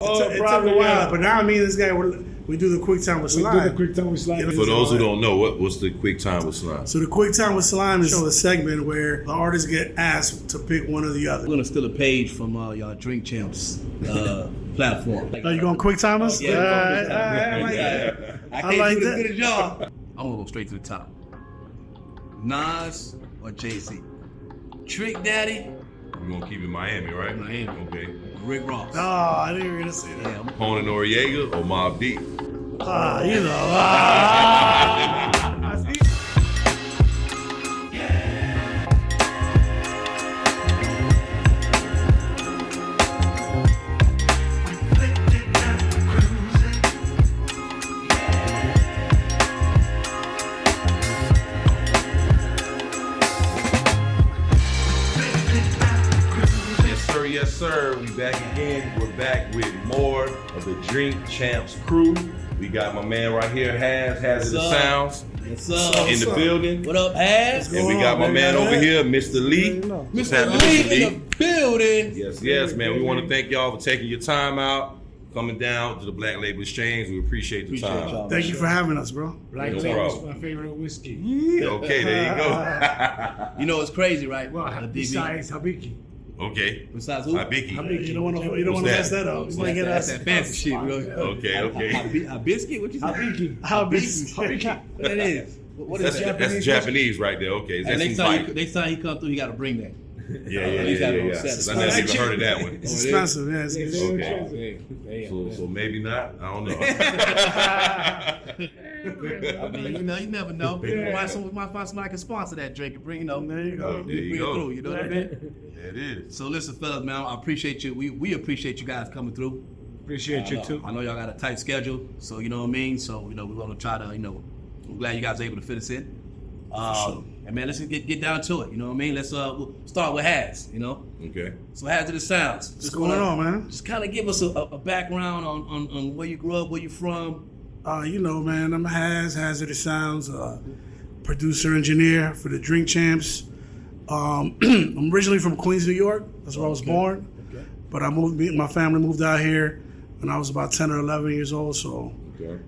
It took a while, but now me and this guy, we do the QuickTime with Slime. For those who don't know, what's the QuickTime with Slime? So the QuickTime with Slime is a segment where the artists get asked to pick one or the other. We're going to steal a page from y'all Drink Champs platform. Are you going to QuickTime us? Yeah. I like that. I can't do as good as y'all. I'm going to go straight to the top. Nas or Jay-Z? Trick Daddy? We're going to keep it Miami, right? Miami. Okay. Rick Ross. Oh, I didn't even say that. Yeah, Conan Noriega or Mobb Deep? You know. Yes, sir. We back again. We're back with more of the Drink Champs crew. We got my man right here, Haz and the Sounds. Yes, sir. In the building. What up, Haz? And we got my man over here, Mr. Lee. Mr. Lee in the building. Yes, man. We want to thank y'all for taking your time out, coming down to the Black Label Exchange. We appreciate the time. Thank you for having us, bro. Black Label is my favorite whiskey. Yeah. Okay, there you go. You know it's crazy, right? Well, besides Habiki. Okay. Besides who? Habiki. You don't want to mess that up. That's that fancy shit. Okay. A biscuit? What you say? Habiki. What that is? What is that? That's Japanese right there. Okay. And next time he come through, he got to bring that. Yeah. I never even heard of that one. It's expensive, yeah. Okay. So maybe not. I don't know. I mean, you never know. Might find somebody can sponsor that drink and bring, There you go. There you go. Through, you know what I mean? Yeah, it is. So listen, fellas, man, I appreciate you. We appreciate you guys coming through. Appreciate you too. I know y'all got a tight schedule, so you know what I mean. So we're gonna try to, I'm glad you guys are able to fit us in. Sure. And man, let's get down to it. You know what I mean? Let's we'll start with Haz. Okay. So Haz to the Sounds. What's going on, man? Just kind of give us a background on where you grew up, where you from. Man, I'm Haz to the Sounds, producer engineer for the Drink Champs. I'm originally from Queens, New York. That's where I was born. Okay. But my family moved out here when I was about 10 or 11 years old. So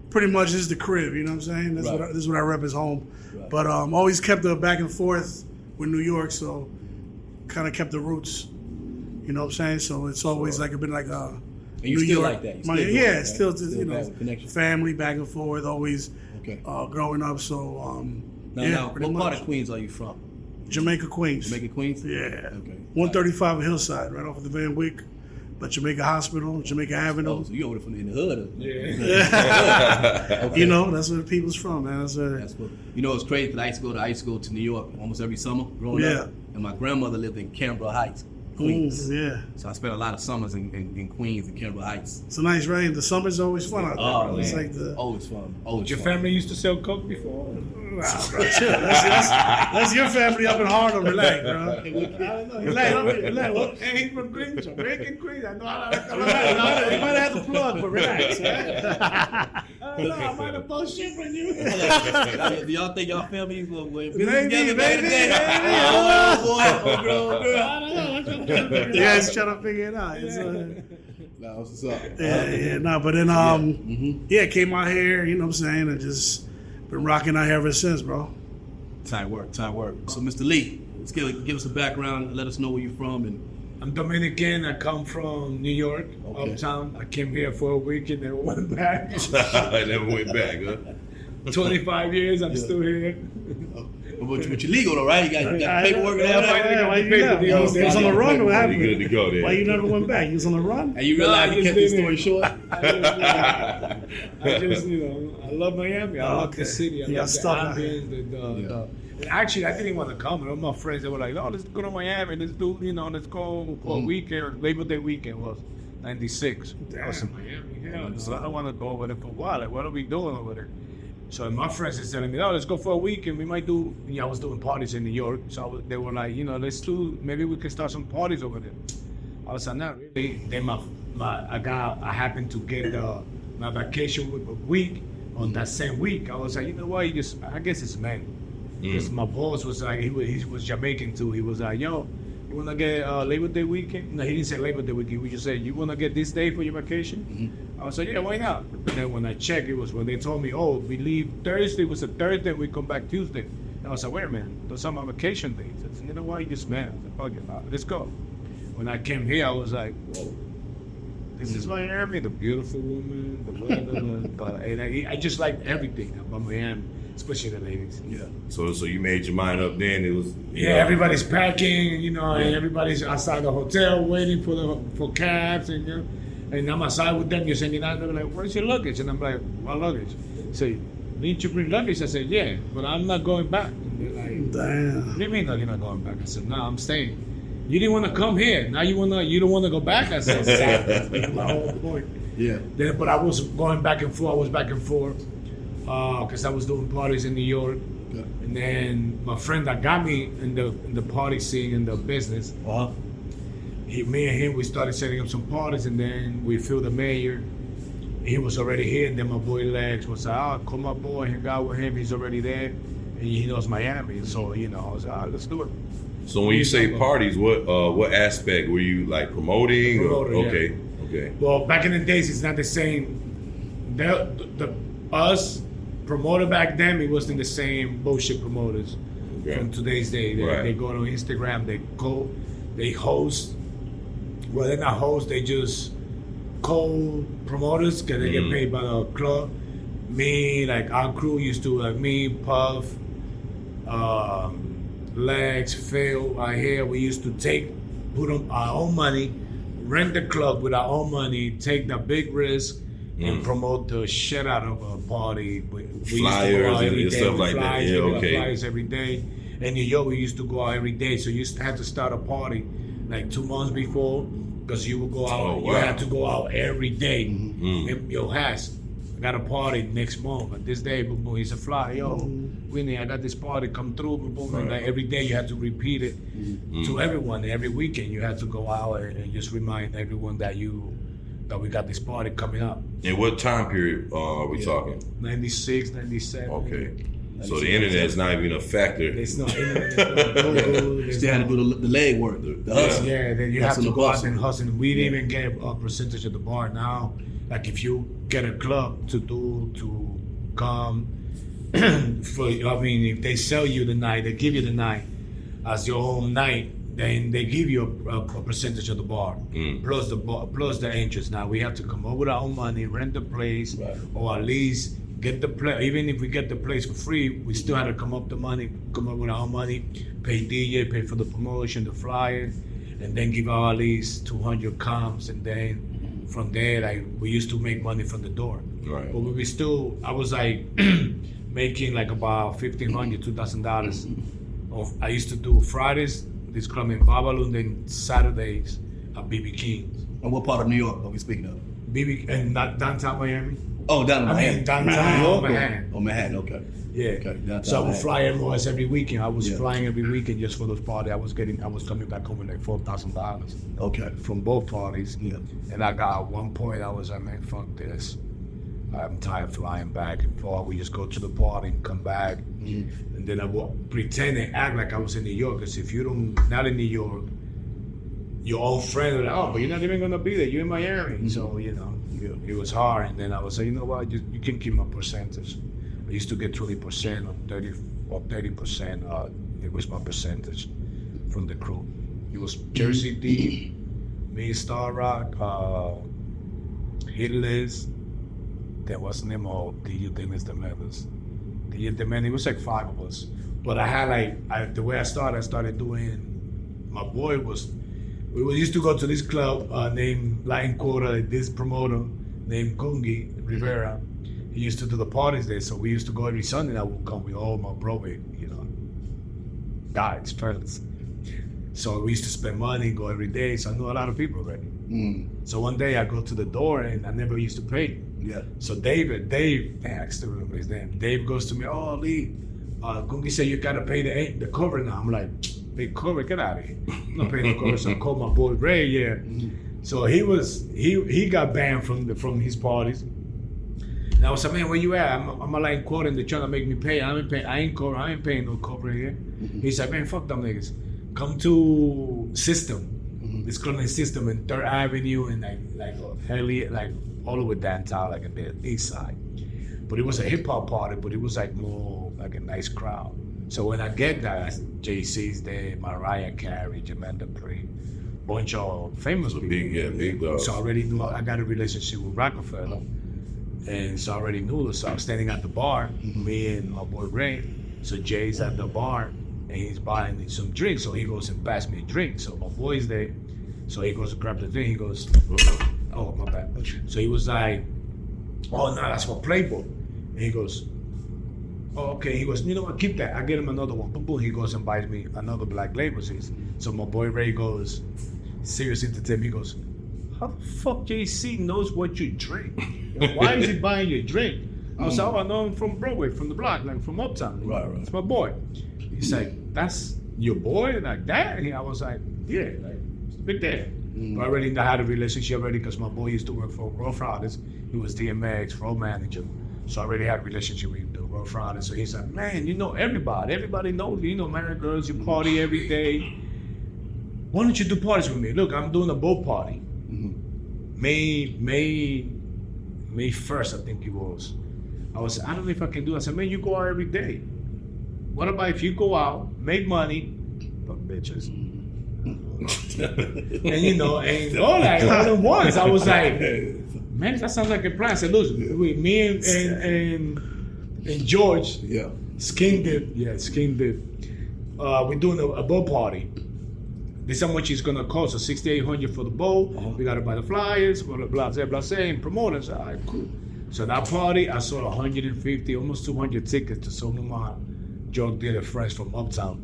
pretty much this is the crib. You know what I'm saying? This is what I rep as home. Right. But always kept the back and forth with New York. So kind of kept the roots. You know what I'm saying? So it's always been like a. And you New still York, like that? Still connection. Family back and forth, always growing up. So now, what part of Queens are you from? Jamaica, Queens. Jamaica, Queens? Yeah. Okay. 135 Hillside, right off of the Van Wyck. But Jamaica Hospital, Jamaica Avenue. Oh, so you over from in the hood? Yeah. Okay. That's where the people's from, man. That's cool. It's crazy because I used to go to New York almost every summer growing up. And my grandmother lived in Canberra Heights, Queens. So I spent a lot of summers in Queens and Canberra Heights. It's a nice rain. The summer's always fun out there. Oh, man. It's like always fun. Did your family used to sell coke before? Wow, bro, chill. That's your family up in Harlem. Relax, bro. Relax. Hey, he's from Queens, Jamaican Queens. I know how to come You might have to plug, but relax. I don't know, I might have post shit from you. Do y'all think y'all families were busy Maybe, together back in the day? Oh, girl. I don't know. Yeah, he's trying to figure it out. What's up? But then, came out here, you know what I'm saying, and just been rocking out here ever since, bro. Time work. So, Mr. Lee, let's give us a background, let us know where you're from. And I'm Dominican. I come from New York, uptown. I came here for a week and then went back. I never went back, huh? 25 years, I'm still here. But you're legal though, right? You got paperwork and everything. You was on the run. What happened? Good to go there. Why you never went back? You was on the run? And you realize you kept this story short? I just, I love Miami. I love the city. I love the ambience. Actually, I didn't want to come. All my friends, they were like, let's go to Miami. Let's do, let's go for a weekend. Labor Day weekend was 96. I was in Miami. So I don't want to go over there for a while. Like, what are we doing over there? So my friends are telling me, let's go for a week and we might do, I was doing parties in New York. So they were like, let's do, maybe we can start some parties over there. I was like, not really. Then I happened to get my vacation with a week on that same week. I was like, you know what, I guess it's men. Because my boss was like, he was Jamaican too. He was like, yo, you want to get Labor Day weekend? No, he didn't say Labor Day weekend. We just said, you want to get this day for your vacation? I was like, yeah, why not? And then when I checked, it was when they told me, oh, we leave Thursday. It was a Thursday. We come back Tuesday. And I was like, wait a minute. Those are my vacation days. I said, you know what? You just man. I was like, fuck it. Let's go. When I came here, I was like, whoa. This is Miami, the beautiful woman, the weather, and I just liked everything about Miami, especially the ladies. Yeah. So you made your mind up then. It was everybody's packing, and everybody's outside the hotel waiting for cabs, and and I'm outside with them. You're saying, they're like, "Where's your luggage?" And I'm like, "What luggage?" Say, "Didn't you bring luggage?" I said, "Yeah, but I'm not going back." And they're like, "Damn. What do you mean you're not going back?" I said, "No, I'm staying." You didn't want to come here. Now you don't want to go back. I said, "That's my whole point." Yeah. Then, but I was going back and forth. I was back and forth because I was doing parties in New York. Okay. And then my friend that got me in the party scene in the business. Me and him, we started setting up some parties, and then we filled the mayor. He was already here, and then my boy Lex was like, "Oh, call my boy, hang out with him. He's already there, and he knows Miami." So I was like, "Let's do it." So when you say parties, what aspect were you like promoting? Okay. Yeah. Okay. Well, back in the days, it's not the same. Us promoter back then, it wasn't the same bullshit promoters from today's day. They go on Instagram, they host. Well, they're not hosts, they just co-promoters because they get paid by the club. Me, like our crew used to, like me, Puff, Legs, Phil, out here, we used to put on our own money, rent the club with our own money, take the big risk, and promote the shit out of a party. We flyers and stuff like that. Yeah, okay. Flyers every day. In New York, we used to go out every day, so you used to have to start a party like 2 months before, because you would go out. You had to go out every day. Yo, Haz, I got a party next month. But this day, boom, boom, he's a fly. Yo, Winnie, I got this party. Come through, boom, boom. And like every day, you had to repeat it to everyone. Every weekend, you had to go out and just remind everyone that we got this party coming up. And what time period are we talking? 96, 97. Okay. So the internet's not even a factor. It's not internet. Still had to do the leg work. The hustle. Yeah, then you have to go out and hustle. We didn't even get a percentage of the bar now. Like if you get a club to come if they sell you the night, they give you the night as your own night, then they give you a percentage of the bar plus the interest. Now we have to come up with our own money, rent the place, or at least get the place. Even if we get the place for free, we still had to come up with our own money, pay DJ, pay for the promotion, the flyer, and then give out at least 200 comps, and then from there, like we used to make money from the door. Right. But I was like making like about $1,500, $2,000. I used to do Fridays, this club in Babalu, and then Saturdays at BB King's. And what part of New York are we speaking of? BB, and not downtown Miami. Oh, down in Miami. Downtown Manhattan. Oh, Manhattan, okay. Yeah. Okay. So I would fly every weekend. I was flying every weekend just for those parties. I was coming back home with like $4,000. Okay. From both parties. Yeah. And I got at one point I was like, man, fuck this. I'm tired of flying back and forth. We just go to the party and come back. And then I would pretend and act like I was in New York. Because if you're not in New York, your old friend would like, oh, but you're not even gonna be there. You're in Miami. So, it was hard. And then I was like, you know what, you can keep my percentage. I used to get 20% or 30%. It was my percentage from the crew. It was Jersey D, me, Star Rock, Hitless. There was the name of DJ Dennis the Leathers. It was like 5 of us. But I had the way I started doing, my boy we used to go to this club named Latin Quarter, this promoter named Kungi Rivera. He used to do the parties there, so we used to go every Sunday, and I would come with all my bro, guys, fellas. So we used to spend money, go every day, so I knew a lot of people already. So one day I go to the door, and I never used to pay. Yeah. So Dave, I still remember his name. Dave goes to me, oh, Lee, Kungi said you gotta pay the cover now. I'm like, big cover, get out of here. I'm not paying the cover, so I called my boy Ray, So he got banned from his parties. And I was like, man, where you at? I'm like quoting, they're trying to make me pay. I ain't paying no cover here. He's like, man, fuck them niggas. Come to system. This clothing system in 3rd Avenue and like all over downtown, like in the east side. But it was a hip hop party, but it was like more like a nice crowd. So when I get there, JC's there, Mariah Carey, Jermaine Dupri, bunch of famous people. Big dogs. So I already knew I got a relationship with Rockefeller. And so I already knew this. So I was standing at the bar, me and my boy Ray. So Jay's at the bar and he's buying me some drinks. So he goes and passes me a drink. So my boy's there. So he goes to grab the drink. He goes, oh, my bad. So he was like, oh, no, that's for Playboy. And he goes, oh, okay. He goes, you know what, keep that. I get him another one. Boom, boom. He goes and buys me another Black Label. So my boy Ray goes, serious entertainment. He goes, how the fuck JC knows what you drink? Why is he buying your drink? I was like, oh, I know him from Broadway, from the block, like from Uptown. Right. It's my boy. He's like, that's your boy? Like that? And I was like, yeah, like, it's a big deal. But I already had a relationship already because my boy used to work for Rough Riders. He was DMX, road manager. So I already had a relationship with the Rough Riders. So he's like, man, you know everybody. Everybody knows you. You know, married girls, you party every day. Why don't you do parties with me? Look, I'm doing a boat party. May 1st, I think it was. I don't know if I can do it. I said, man, you go out every day. What about if you go out, make money, fuck bitches? And you know, and all that all at once. I was like, man, that sounds like a plan. I said, look, me and George, Skin Dip, we're doing a boat party. This is how much it's gonna cost. So $6,800 for the boat. We gotta buy the flyers, blah blah blah, and promoters. All right, cool. So that party, I sold 150, almost 200 tickets to some of my drug dealer friends from Uptown.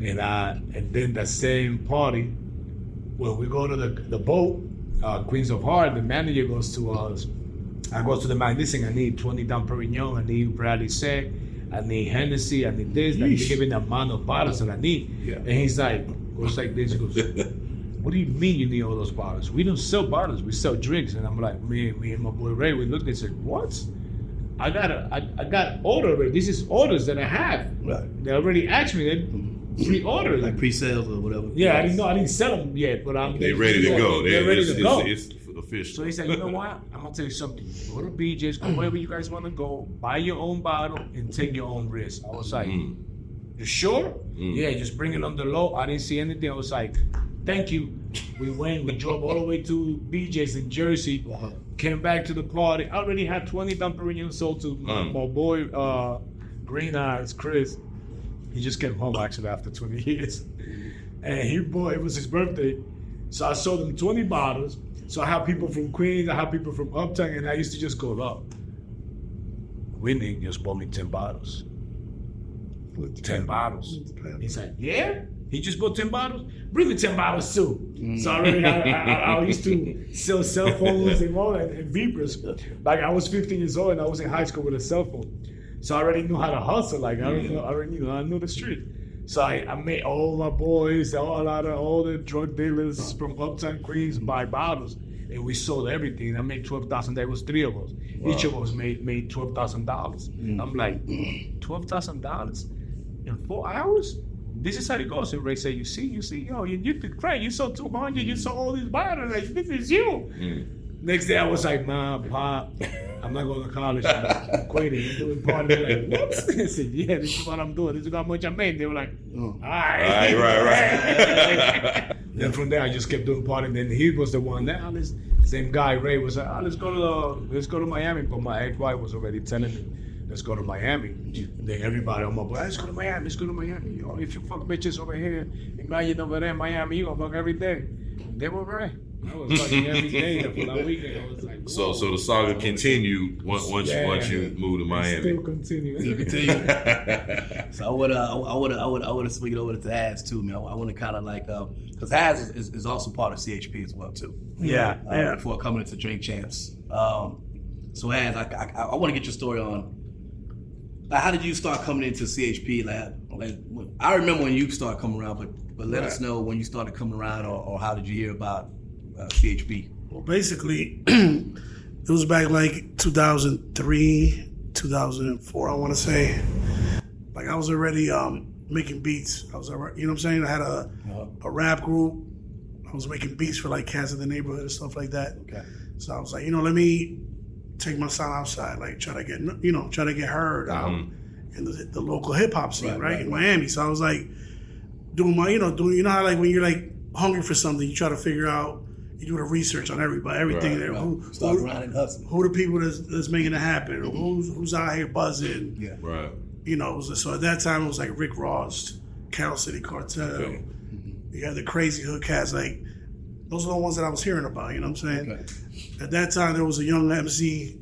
And then that same party, when we go to the boat, Queens of Heart, the manager goes to us. I go to the man. Listen, I need 20 Dom Perignon. I need Bradley Sec. I need Hennessy. I need this. Like, give me the amount of bottles that I need. And he's like, goes like this. He goes, what do you mean you need all those bottles? We don't sell bottles. We sell drinks. And I'm like, me and my boy Ray, we looked and said, what? I got order already. This is orders that I have. Right. They already asked me. They pre-orders. Like pre-sales or whatever. Yeah, I didn't know. I didn't sell them yet, but they're ready to go. They're ready to go. It's official. So he said, you know what? I'm going to tell you something. Go to BJ's, go wherever you guys want to go, buy your own bottle, and take your own risk. I was like, you sure? Yeah, just bring it on the low. I didn't see anything. I was like, thank you. We went, we drove all the way to BJ's in Jersey, came back to the party. I already had 20 Dom Perignon sold to my boy, Green Eyes, Chris. He just came home actually after 20 years. And it was his birthday. So I sold him 20 bottles. So I have people from Queens, I have people from Uptown, and I used to just go up. Winnie just bought me 10 bottles. 10 bottles. He's like, yeah? He just bought 10 bottles? Bring me 10 bottles too. So I used to sell cell phones and all that, and beepers. Like I was 15 years old and I was in high school with a cell phone. So I already knew how to hustle. Like I knew the street. So I made all my boys, all the drug dealers from Uptown Queens buy bottles, and we sold everything. I made $12,000. There was 3 of us. Wow. Each of us made $12,000. I'm like, $12,000 in 4 hours? This is how it goes. And Ray said, you see, yo, you did great. You sold 200. You sold all these bottles. Like, this is you. Next day I was like, Mom, Pop, I'm not going to college. I'm quitting. I'm doing party. They're like, what? I said, yeah, this is what I'm doing. This is how much I made. They were like, all right. Right. Then from there, I just kept doing party. Then he was the one. Now this same guy, Ray, was like, let's go to Miami. But my ex-wife was already telling me, let's go to Miami. And then everybody on my boy, let's go to Miami. Yo, if you fuck bitches over here, imagine over there in Miami, you gonna fuck every day. They were right. I was fucking every day for that weekend. I was like, whoa. So the saga continued once you moved to Miami. Still continue. So I would swing it over to Haz too, man. I want to kind of like because Haz is also part of CHP as well too. Yeah. Before coming into Drink Champs. So Haz, I want to get your story on. Like, how did you start coming into CHP? Like I remember when you started coming around, but let us know when you started coming around, or how did you hear about CHP? Well, basically, it was back like 2003, 2004, I want to say. Like I was already making beats. I was, you know what I'm saying? I had a rap group. I was making beats for like cats in the neighborhood and stuff like that. Okay. So I was like, let me take my sound outside, like try to get heard out in the local hip hop scene, right, in Miami. So I was like doing my, how like when you're like hungry for something, you try to figure out, you do the research on everything. Right. Start grinding, hustling. Who the people that's making it happen? Who's out here buzzing? Yeah. Right. So at that time it was like Rick Ross, Cal City Cartel. Okay. You had the Crazy Hood cats, like those are the ones that I was hearing about, you know what I'm saying? Okay. At that time there was a young MC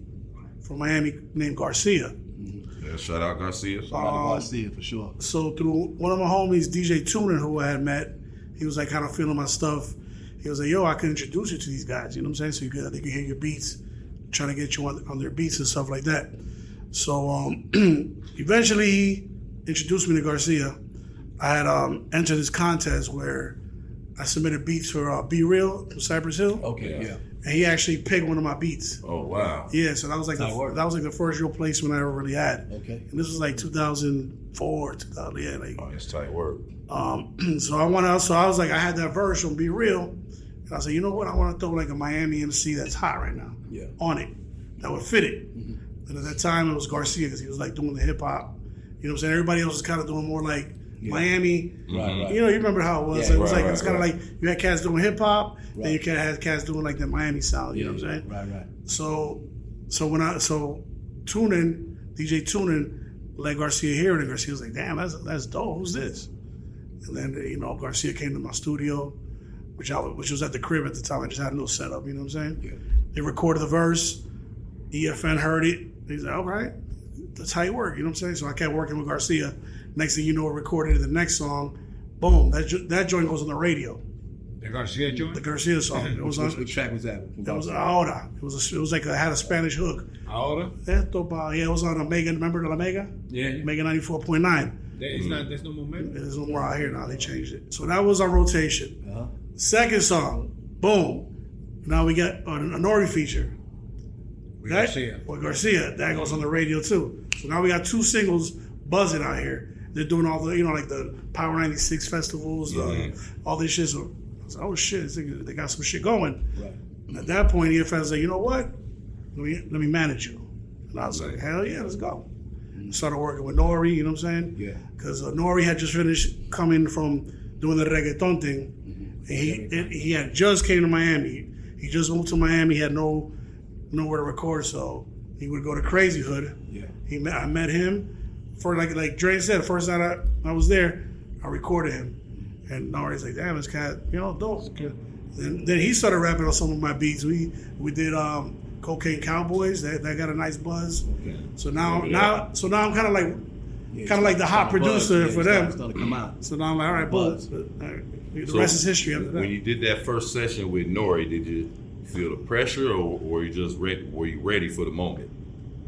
from Miami named Garcia. Yeah, shout out Garcia. Garcia for sure. So through one of my homies, DJ Tuner, who I had met, he was like kind of feeling my stuff. He was like, yo, I could introduce you to these guys, you know what I'm saying? So they could hear your beats, trying to get you on their beats and stuff like that. So eventually he introduced me to Garcia. I had entered this contest where I submitted beats for Be Real from Cypress Hill. Okay, yeah. And he actually picked one of my beats. Oh, wow. Yeah, so that was like the first real placement I ever really had. Okay. And this was like 2004, 2000, yeah. Like, Oh, it's tight work. So I was like, I had that verse from Be Real. And I said, you know what? I want to throw like a Miami MC that's hot right now on it. That would fit it. And at that time, it was Garcia because he was like doing the hip hop. You know what I'm saying? Everybody else was kind of doing more like Miami. Right. You remember how it was. Yeah, It was it's kind of like you had cats doing hip hop, then you had cats doing like the Miami sound. You know what I'm saying? Right. So DJ Tunin let Garcia hear it, and Garcia was like, damn, that's dope. Who's this? And then Garcia came to my studio, which was at the crib at the time. I just had a little setup. You know what I'm saying? Yeah. They recorded the verse. EFN heard it. He's like, all right, that's how you work. You know what I'm saying? So I kept working with Garcia. Next thing you know, recorded the next song. Boom, that joint goes on the radio. The Garcia joint? The Garcia song. It was on. Which track was that? That was Ahora. It was like it had a Spanish hook. Ahora? Yeah, it was on Omega. Remember the Omega? Yeah. Omega 94.9. There's no moment. There's no more out here now. They changed it. So that was our rotation. Second song, boom. Now we got a Nori feature. Garcia. With Garcia. That goes on the radio too. So now we got two singles buzzing out here. They're doing all the, like the Power 96 festivals, all this shit. So I was like, oh shit, they got some shit going. Right. And at that point, EFN was like, you know what? Let me manage you. And I was like, hell yeah, let's go. Started working with Nori, you know what I'm saying? Yeah. Because Nori had just finished coming from doing the reggaeton thing. And he had just came to Miami. He just moved to Miami. He had nowhere to record, so he would go to Crazy Hood. Yeah. I met him for like Dre said. The first night I was there, I recorded him, and Nori's like, "Damn, this cat, dope." And then he started rapping on some of my beats. We did Cocaine Cowboys. That got a nice buzz. Okay. So now I'm kind of like the hot producer for them. Started to come out. So now I'm like, all right, buzz. The rest is history after that. When you did that first session with Nori, did you feel the pressure, or were you just ready for the moment?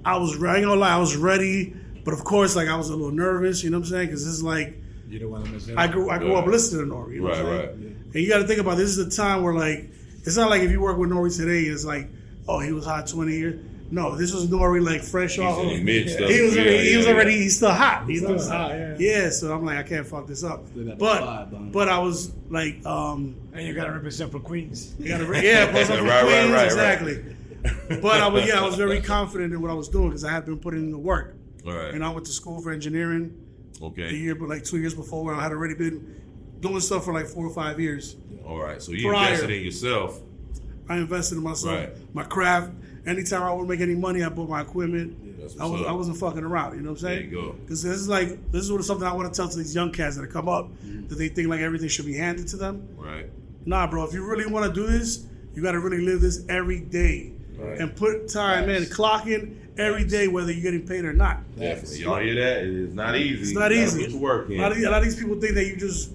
I ain't gonna lie, I was ready, but of course, like I was a little nervous. You know what I'm saying? Because this is like you don't want to miss it. I grew up listening to Nori. You know what I'm saying? Right. And you got to think about this is the time where like it's not like if you work with Nori today, it's like, oh, he was hot 20 years. No, this was Nori like fresh off. He's still hot. He's still hot. Yeah, so I'm like, I can't fuck this up. But I was like, and you gotta represent for Queens. You gotta represent for Queens, exactly. But I was very confident in what I was doing because I had been putting in the work. Right. And I went to school for engineering. Okay. But 2 years before, I had already been doing stuff for like 4 or 5 years. All right. So you invested in yourself. I invested in myself, my craft. Anytime I would make any money, I bought my equipment. I wasn't fucking around. You know what I'm saying? There you go. Because this is something I want to tell to these young cats that come up that they think like everything should be handed to them. Right. Nah, bro. If you really want to do this, you got to really live this every day and put time in, clock in every day, whether you're getting paid or not. Definitely. Y'all hear that? It's not easy. It's not easy. Put work in. A lot of these people think that you just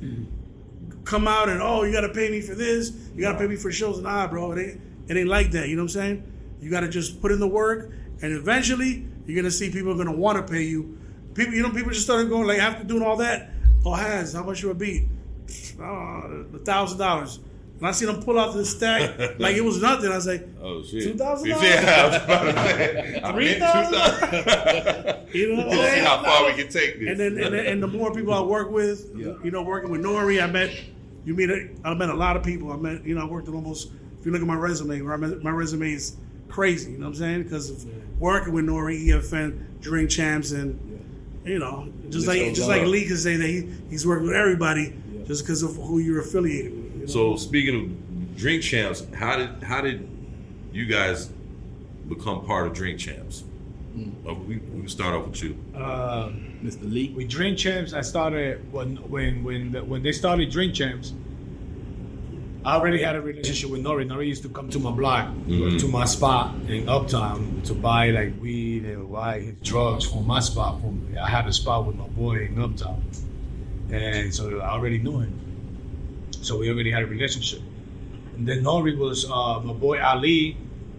come out and you got to pay me for this, you got to pay me for shows. Nah, bro. It ain't like that. You know what I'm saying? You got to just put in the work, and eventually you're gonna see people are gonna want to pay you. People just started going like after doing all that. Oh, Haz, how much you a beat? $1,000. And I seen him pull out the stack like it was nothing. I was like, oh shit, $2,000? Yeah, I was about to say, $3,000? You know, we'll see how far we can take this. And the more people I work with, you know, working with Nori, I met a lot of people. I worked at almost. If you look at my resume, my resume is crazy. You know what I'm saying? Because of working with Nori, EFN, Drink Champs, and you know, just like Lee can say that he's working with everybody just because of who you're affiliated with. You know? So speaking of Drink Champs, how did you guys become part of Drink Champs? We can start off with you, Mr. Lee. With Drink Champs, I started when they started Drink Champs. I already had a relationship with Nori. Nori used to come to my block, to my spot in Uptown to buy like weed and buy his drugs from my spot. I had a spot with my boy in Uptown, and so I already knew him. So we already had a relationship. And then Nori was my boy Ali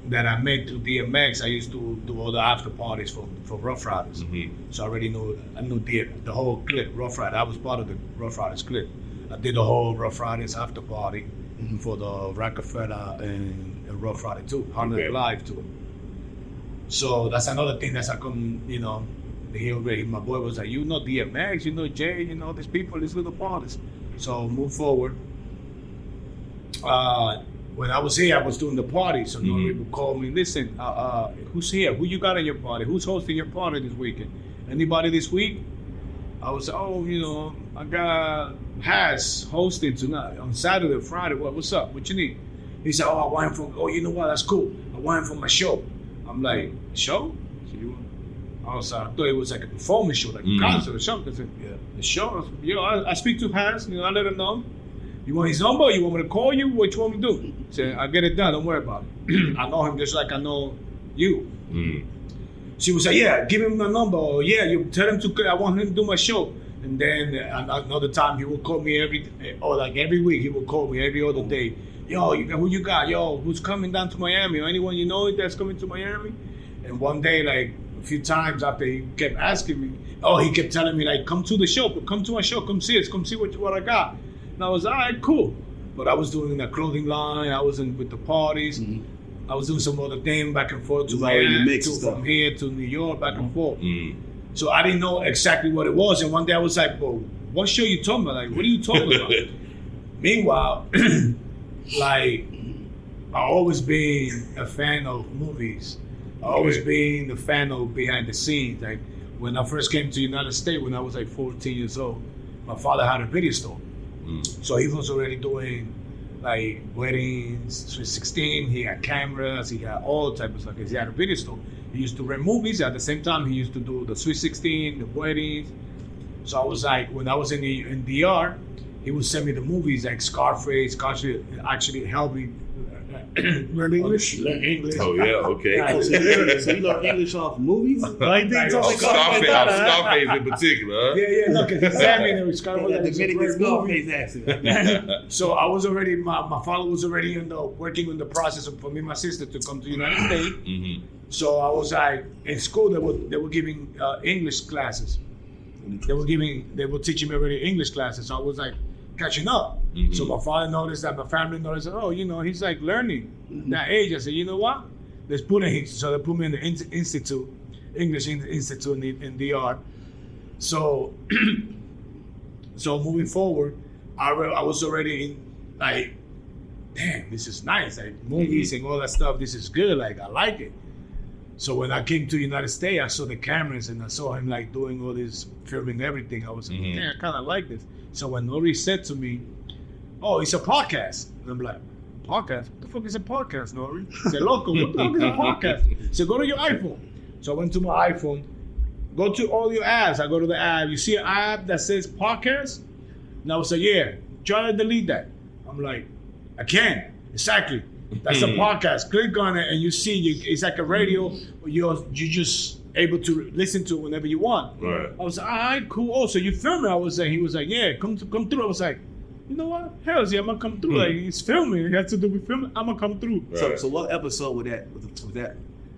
that I met through DMX. I used to do all the after parties for Rough Riders. So I already knew the whole clip, Rough Riders. I was part of the Rough Riders clip. I did the whole Rough Riders after party for the Rockefeller and Rough Rider too, 100 Live too. So that's another thing that's I couldn't, you know, my boy was like, you know DMX, you know Jay, you know these people, these little parties. So move forward. When I was here, I was doing the party, so Nori would call me, listen, who's here? Who you got at your party? Who's hosting your party this weekend? Anybody this week? I was, you know, I got Haz hosting tonight on Saturday or Friday. What's up? What you need? He said, I want him from, you know what? That's cool. I want him for my show. I'm like, show? I thought it was like a performance show, like a concert or something. I said, the show? I speak to Haz, you know, I let him know. You want his number? You want me to call you? What you want me to do? He said, I'll get it done. Don't worry about it. I know him just like I know you. She was like, give him my number. Or, you tell him I want him to do my show. And then another time he would call me every week. He would call me every other day. Yo, who you got? Yo, who's coming down to Miami? Or anyone you know that's coming to Miami? And one day, like a few times after he kept asking me, he kept telling me like, come to the show, come to my show, come see us, come see what I got. And I was, all right, cool. But I was doing a clothing line. I was with the parties. I was doing some other thing back and forth to Miami, from here to New York, back and forth. So I didn't know exactly what it was. And one day I was like, well, what show you talking about? Like, what are you talking about? Meanwhile, like, I always been a fan of movies. I always been a fan of behind the scenes. Like, when I first came to the United States, when I was like 14 years old, my father had a video store. So he was already doing like weddings, Sweet 16. He had cameras. He had all type of stuff. He had a video store. He used to rent movies. At the same time, he used to do the Sweet 16, the weddings. So I was like, when I was in DR, he would send me the movies like Scarface. Actually helped me learn English. Oh yeah, okay. So you learn English off movies? Scarface in particular. Huh? Yeah. Look, it's Sammy and Scarface. The Dominican Scarface accent. So I was already, my father was already working in the process for me and my sister to come to the United States. So I was like, in school they were giving English classes. They were teaching me already English classes. So I was like catching up. So my father noticed that, my family noticed that, he's like learning that age. I said, you know what? Let's put him. So they put me in the institute, English Institute in DR. So moving forward, I was already like, damn, this is nice. Like movies and all that stuff. This is good. Like I like it. So when I came to the United States, I saw the cameras and I saw him like doing all this, filming everything. I was like, man, I kind of like this. So when Nori said to me, it's a podcast. And I'm like, podcast? What the fuck is a podcast, Nori? He said, loco, what the fuck is a podcast? He said, go to your iPhone. So I went to my iPhone, go to all your apps. I go to the app. You see an app that says podcast? And I was like, try to delete that. I'm like, I can't. Exactly. That's a podcast. Click on it and you see it's like a radio where you're just able to listen to it whenever you want. Right. I was like, all right, cool. Oh, so you filming? He was like, yeah, come through. I was like, you know what? Hell yeah, I'm gonna come through. Like he's filming. It has to do with filming. I'm gonna come through. Right. So what episode was that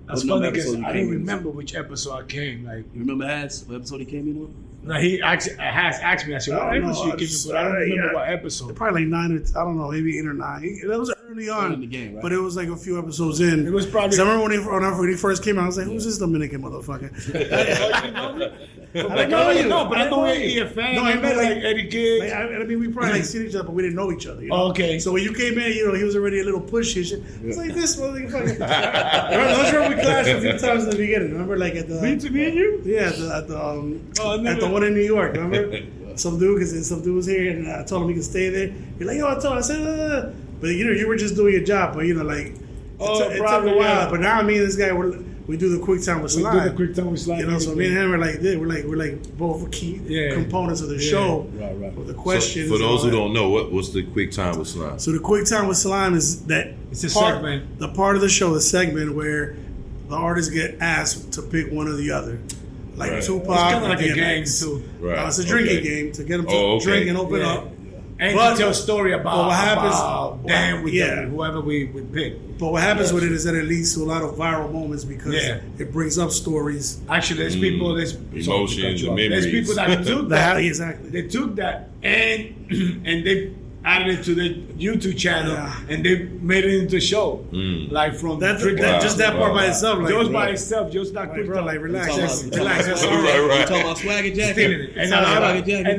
That's funny because I don't remember which episode I came. Like, you remember Haz? What episode he came in on? No, he asked me. I said, "What episode you came in?" But I don't remember what episode. Probably like 9 or I don't know, maybe 8 or 9. That was early on in the game, right? But it was like a few episodes in. It was probably. I remember when he first came out, I was like, "Who's this Dominican motherfucker?" I know you. No, but I know he a fan. No, I met like Eddie Gibbs. I mean, we probably like seen each other, but we didn't know each other. You know? Oh, okay. So when you came in, he was already a little pushy. It's like this motherfucker. I remember we clashed a few times in the beginning. Remember, like at the Me and you? Yeah, at the one in New York. Remember, some dude was here, and I told him he could stay there. You're like, yo, I said, but you were just doing your job, but like, it took a while. Yeah. But now me and this guy we do the QuickTime with Slime. We do the QuickTime with Slime. You know, so me and him are like this. We're like both key components of the show. Right. With the questions. So for those who don't know, what's the QuickTime with Slime? So the QuickTime with Slime is that it's a segment. The part of the show, the segment where the artists get asked to pick one or the the like Tupac. It's kind of like a game too. Right. It's a drinking game to get them to drink and open up. And to tell a story about what happens. Whoever we pick. But what happens with it is that it leads to a lot of viral moments because it brings up stories. Actually, there's people, emotions, and memories. There's people that took that. Exactly. They took that and they added it to the YouTube channel and they made it into a show. Like from just that part by itself. Like, just by itself, just not quick. Bro, like relax. Relax. That's all right. Talking about Swagger Jacket. And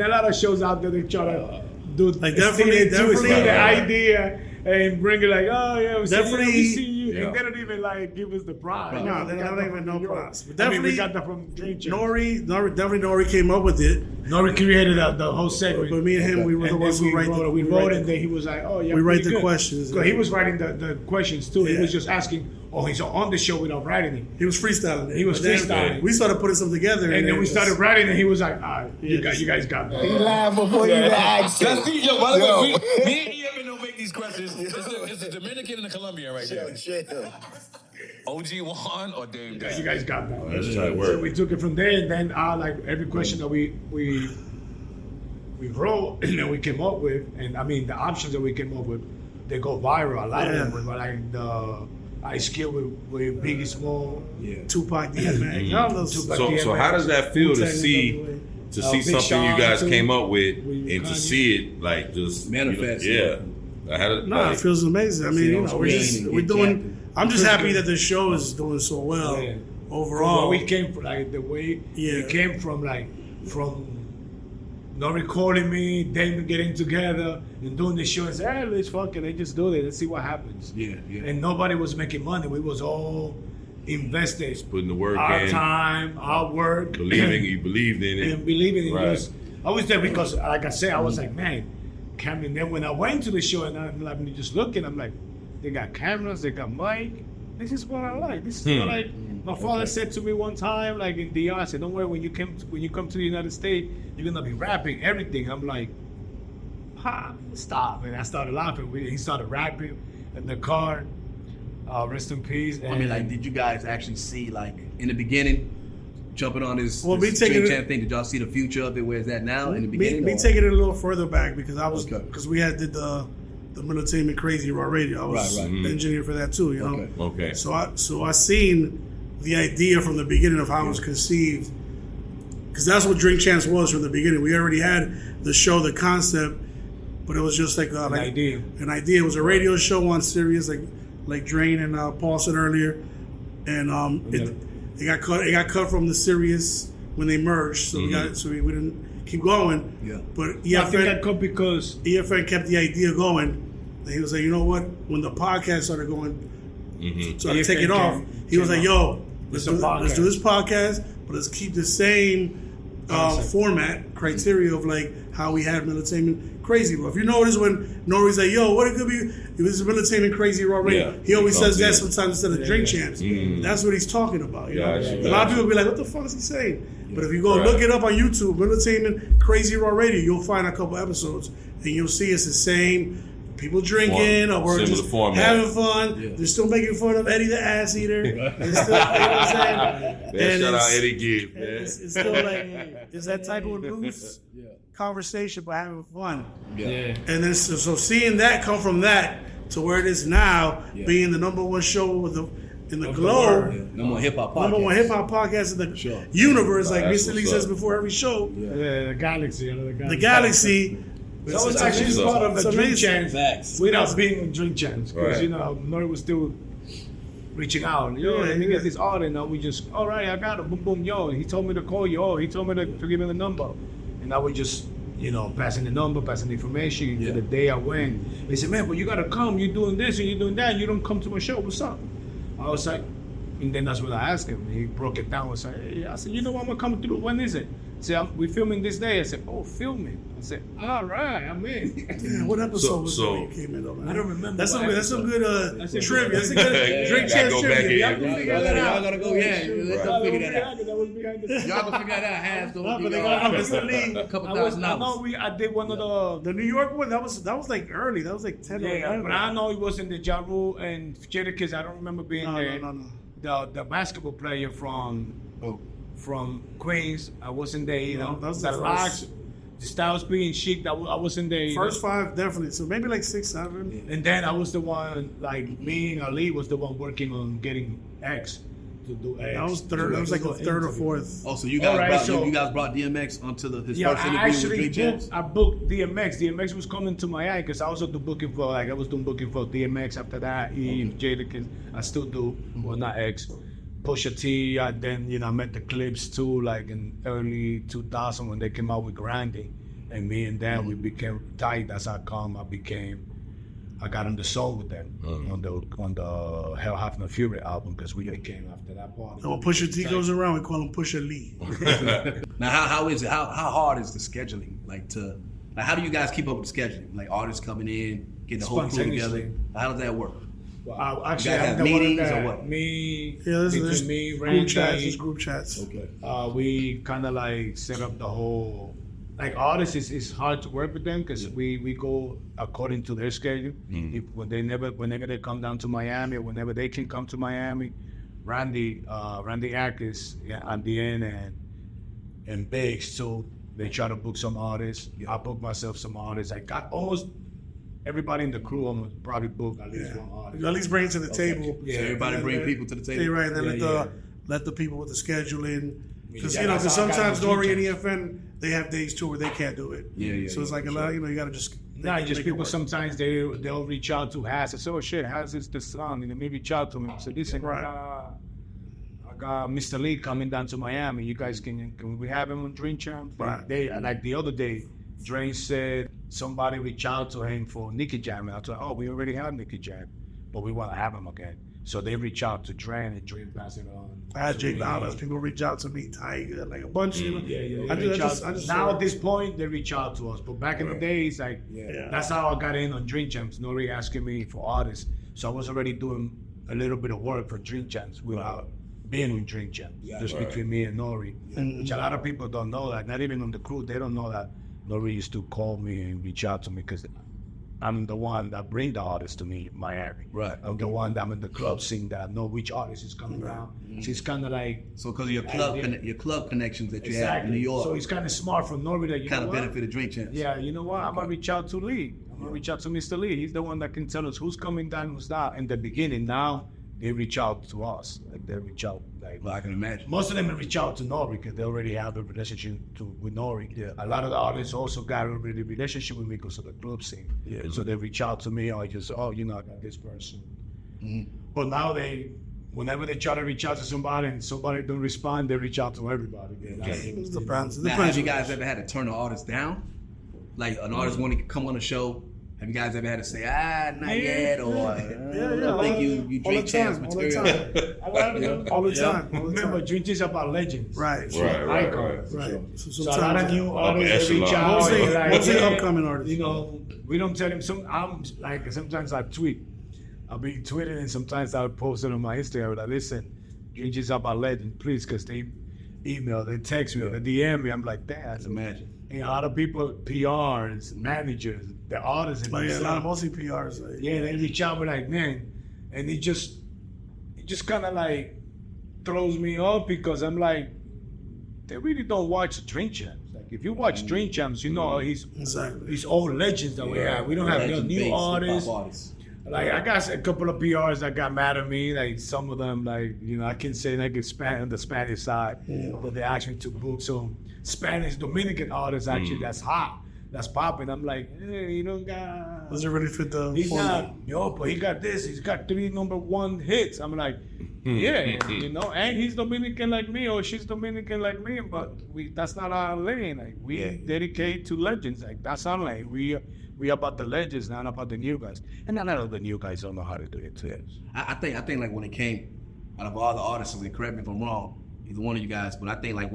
a lot of shows out there they try to do like definitely the idea and bring it like, oh yeah, we see you, Yeah. and they don't even like give us the prize. No, they don't even know prize. But definitely, we got that from Drink Champs. Nori came up with it. Nori created the whole segment. But me and him, we were the ones who wrote. We wrote, and then he was like, "Oh yeah, we write the questions." So he was writing the questions too. He was just asking. Oh, he's on the show without writing it. He was freestyling. He was freestyling. We started putting something together, and then we started writing, and he was like, "Ah, you guys got that." He laughed before you even asked. By the way, me and EFN don't make these questions. It's the Dominican and the Colombian right there. Chill. OG Juan or Dave Dash? You guys got that. That's tight work. So we took it from there, and then like every question that we wrote and then we came up with, and I mean the options that we came up with, they go viral. A lot of them were like the Ice Cube with Biggie Small, Tupac, DMX. So how does that feel to see something you guys came up with and to see it like just manifest? It feels amazing. I mean, we're doing. I'm just happy that the show is doing so well overall. We came from like the way we came from not recording me, then getting together and doing the show and say, hey, let's fuck it, let's just do it, let's see what happens. Yeah. And nobody was making money. We was all invested. Just putting the work our in. Our time, our work. You believed in it. And believing in right. it. I was there because, like I said, I was like, man, and then when I went to the show and I'm like, just looking, I'm like, they got cameras, they got mic. This is what I like. This is what my father said to me one time, like in DR, I said, don't worry, when you come to the United States, you're gonna be rapping everything. I'm like, stop. And I started laughing. He started rapping in the car. Rest in peace. And I mean, like, did you guys actually see, like, in the beginning, jumping on this taking Champ thing? Did y'all see the future of it? Where is that now? In the beginning, me taking it a little further back because we did the Militainment Crazy Raw Radio. I was the engineer for that too, you know. Okay. So I seen the idea from the beginning of how it was conceived, because that's what Drink Champs was from the beginning. We already had the show, the concept, but it was just like an idea. An idea. It was a radio show on Sirius, like Drain and Paul said earlier, and it got cut. It got cut from the Sirius when they merged, so we didn't keep going. Yeah. But I think that cut because EFN kept the idea going. And he was like, you know what? When the podcast started going, started taking off, he was like, yo, let's do this podcast, but let's keep the same format, criteria of like how we had Militainment Crazy Raw. If you notice when Nori's like, yo, what it could be, if it's Militainment Crazy Raw Radio, he always says that sometimes instead of Drink Champs. That's what he's talking about. You know? A lot of people be like, what the fuck is he saying? But if you go look it up on YouTube, Militainment Crazy Raw Radio, you'll find a couple episodes and you'll see it's the same. People drinking or we're just having fun. Yeah. They're still making fun of Eddie the Ass Eater. It's still, you know what I'm saying? Shout out Eddie Gibb. It's still like, it's that type of loose conversation but having fun. Yeah. And then so seeing that come from that to where it is now, being the number one show with in the globe. Yeah. Number one hip hop podcast. Number one hip hop podcast in the universe, like Mr. Lee says before every show. Yeah, the galaxy. The galaxy. That was actually part of the Drink Champs. Facts. Without being Drink Champs, because Nori was still reaching out. Let me get this artist. Now we just, all right, I got it. Boom, boom, yo. He told me to call you. He told me to give me the number, and now we just, passing the number, passing the information. The day I went, they said, man, but you gotta come. You're doing this and you're doing that. And you don't come to my show. What's up? I was like, and then that's when I asked him. He broke it down. I was like, I said, I'm gonna come through. When is it? He said, we're filming this day. I said, oh, filming. I said, all right, I'm in. Yeah, what episode was that when you came in, though, man? I don't remember. That's some good trivia. That's a good Drink Champs trivia. Y'all gotta go. Let them figure that out. That was behind the scenes. Y'all gonna figure that out. Haz But they got Mr. Lee. a couple $1,000. I did one of the New York one. That was like early. That was like 10 or 11. but I know it wasn't the Ja Rule and Jadakiss. I don't remember being there. No. The basketball player from Queens, I wasn't there. That was the the Locks, the Styles P and Chic. I wasn't there. First 5 definitely. So maybe like 6, 7. And then I was the one, like me and Ali was the one working on getting X to do X. That was third. That was like the third or fourth. Oh, so you guys brought DMX onto his first interview with Drink Champs? I booked DMX. DMX was coming to Miami because I was doing booking for DMX. After that, Jadakiss. I still do. Well, not X. Pusha T. Then I met the Clips too, like in early 2000 when they came out with Grandy, and me and Dan we became tight. That's how come I got on the song with them on the Hell Hath No Fury album because we became after that part. And when Pusha T goes around, we call him Pusha Lee. Now, how is it? How hard is the scheduling? How do you guys keep up with the scheduling? Like artists coming in, getting the whole crew together. How does that work? Well, actually, you guys have meetings or what? Between me, Randy, group chats. Okay. We kind of like set up the whole. Like artists, it's hard to work with them because we go according to their schedule. Whenever they come down to Miami, or whenever they can come to Miami, Randy Atkins at the end and Biggs too. They try to book some artists. I book myself some artists. I got almost everybody in the crew almost probably booked at least one artist. At least bring it to the table. Yeah, so everybody bring people to the table. Yeah, right. Then let the people with the scheduling. Because because sometimes Nori and EFN they have days too where they can't do it. So it's like a lot. You gotta just. Just people sometimes they'll reach out to Haz and say, oh shit, Haz is the son, and they may reach out to me. So listen, I got Mr. Lee coming down to Miami. You guys can we have him on Drink Champs? Right. Like the other day, Drain said somebody reached out to him for Nicky Jam. And I told, we already have Nicky Jam, but we want to have him again. So they reach out to Drain and Drain pass it on. I had Jake Dollars. People reach out to me, like a bunch. I just now at this point they reach out to us, but back in the days, that's how I got in on Drink Champs. Nori asking me for artists, so I was already doing a little bit of work for Drink Champs without being on Drink Champs, just between me and Nori, which a lot of people don't know that. Not even on the crew, they don't know that Nori used to call me and reach out to me because I'm the one that bring the artists to me in Miami. Right. I'm the one that I'm in the club seeing that I know which artist is coming around. So it's kind of like... So because of your club connections that you have in New York. So it's kind of smart for Nori that you kind of benefited Drink Champs. Yeah, you know what? I'm going to reach out to Lee. I'm going to reach out to Mr. Lee. He's the one that can tell us who's coming down, who's not. In the beginning, now they reach out to us. Like they reach out. Well, I can imagine. Most of them reach out to Nori because they already have a relationship with Nori. Yeah. A lot of the artists also got a relationship with me because of the club scene. Yeah. So they reach out to me, or I just, I got this person. Mm-hmm. But now whenever they try to reach out to somebody and somebody don't respond, they reach out to everybody. It depends. Now, have you guys ever had to turn an artist down? Like an artist wanting to come on the show? Have you guys ever had to say, not yet, or I think you Drink Champs material? All the time. Remember, Drink Champs about legends. Right. Right. So a lot of new artists reach out. What's the upcoming artist? We don't tell him. Sometimes I tweet. I'll be tweeting and sometimes I'll post it on my Instagram. Like, listen, Drink Champs about legend, please, because they email, they text me, they DM me. I'm like, that's imagine. And a lot of people, PRs, managers, the artists. A lot of mostly PRs. They reach out, like, man, and it just kind of like throws me off because I'm like, they really don't watch Drink Champs. Like, if you watch Drink Champs, he's all legends that we have. We don't have no new artists. Like I got a couple of PRs that got mad at me. Like some of them, like I can say like it's on the Spanish side, but they actually took book some Spanish Dominican artists actually that's hot, that's popping. I'm like, hey, you don't got. Does it really fit the? He's not, but he got this. He's got 3 #1 hits. I'm like, yeah, and he's Dominican like me, or she's Dominican like me, but that's not our lane. Like we dedicate to legends. Like that's our lane. We about the legends, not about the new guys. And none of the new guys don't know how to do it too. I think like when it came out of all the artists, and correct me if I'm wrong, either one of you guys, but I think like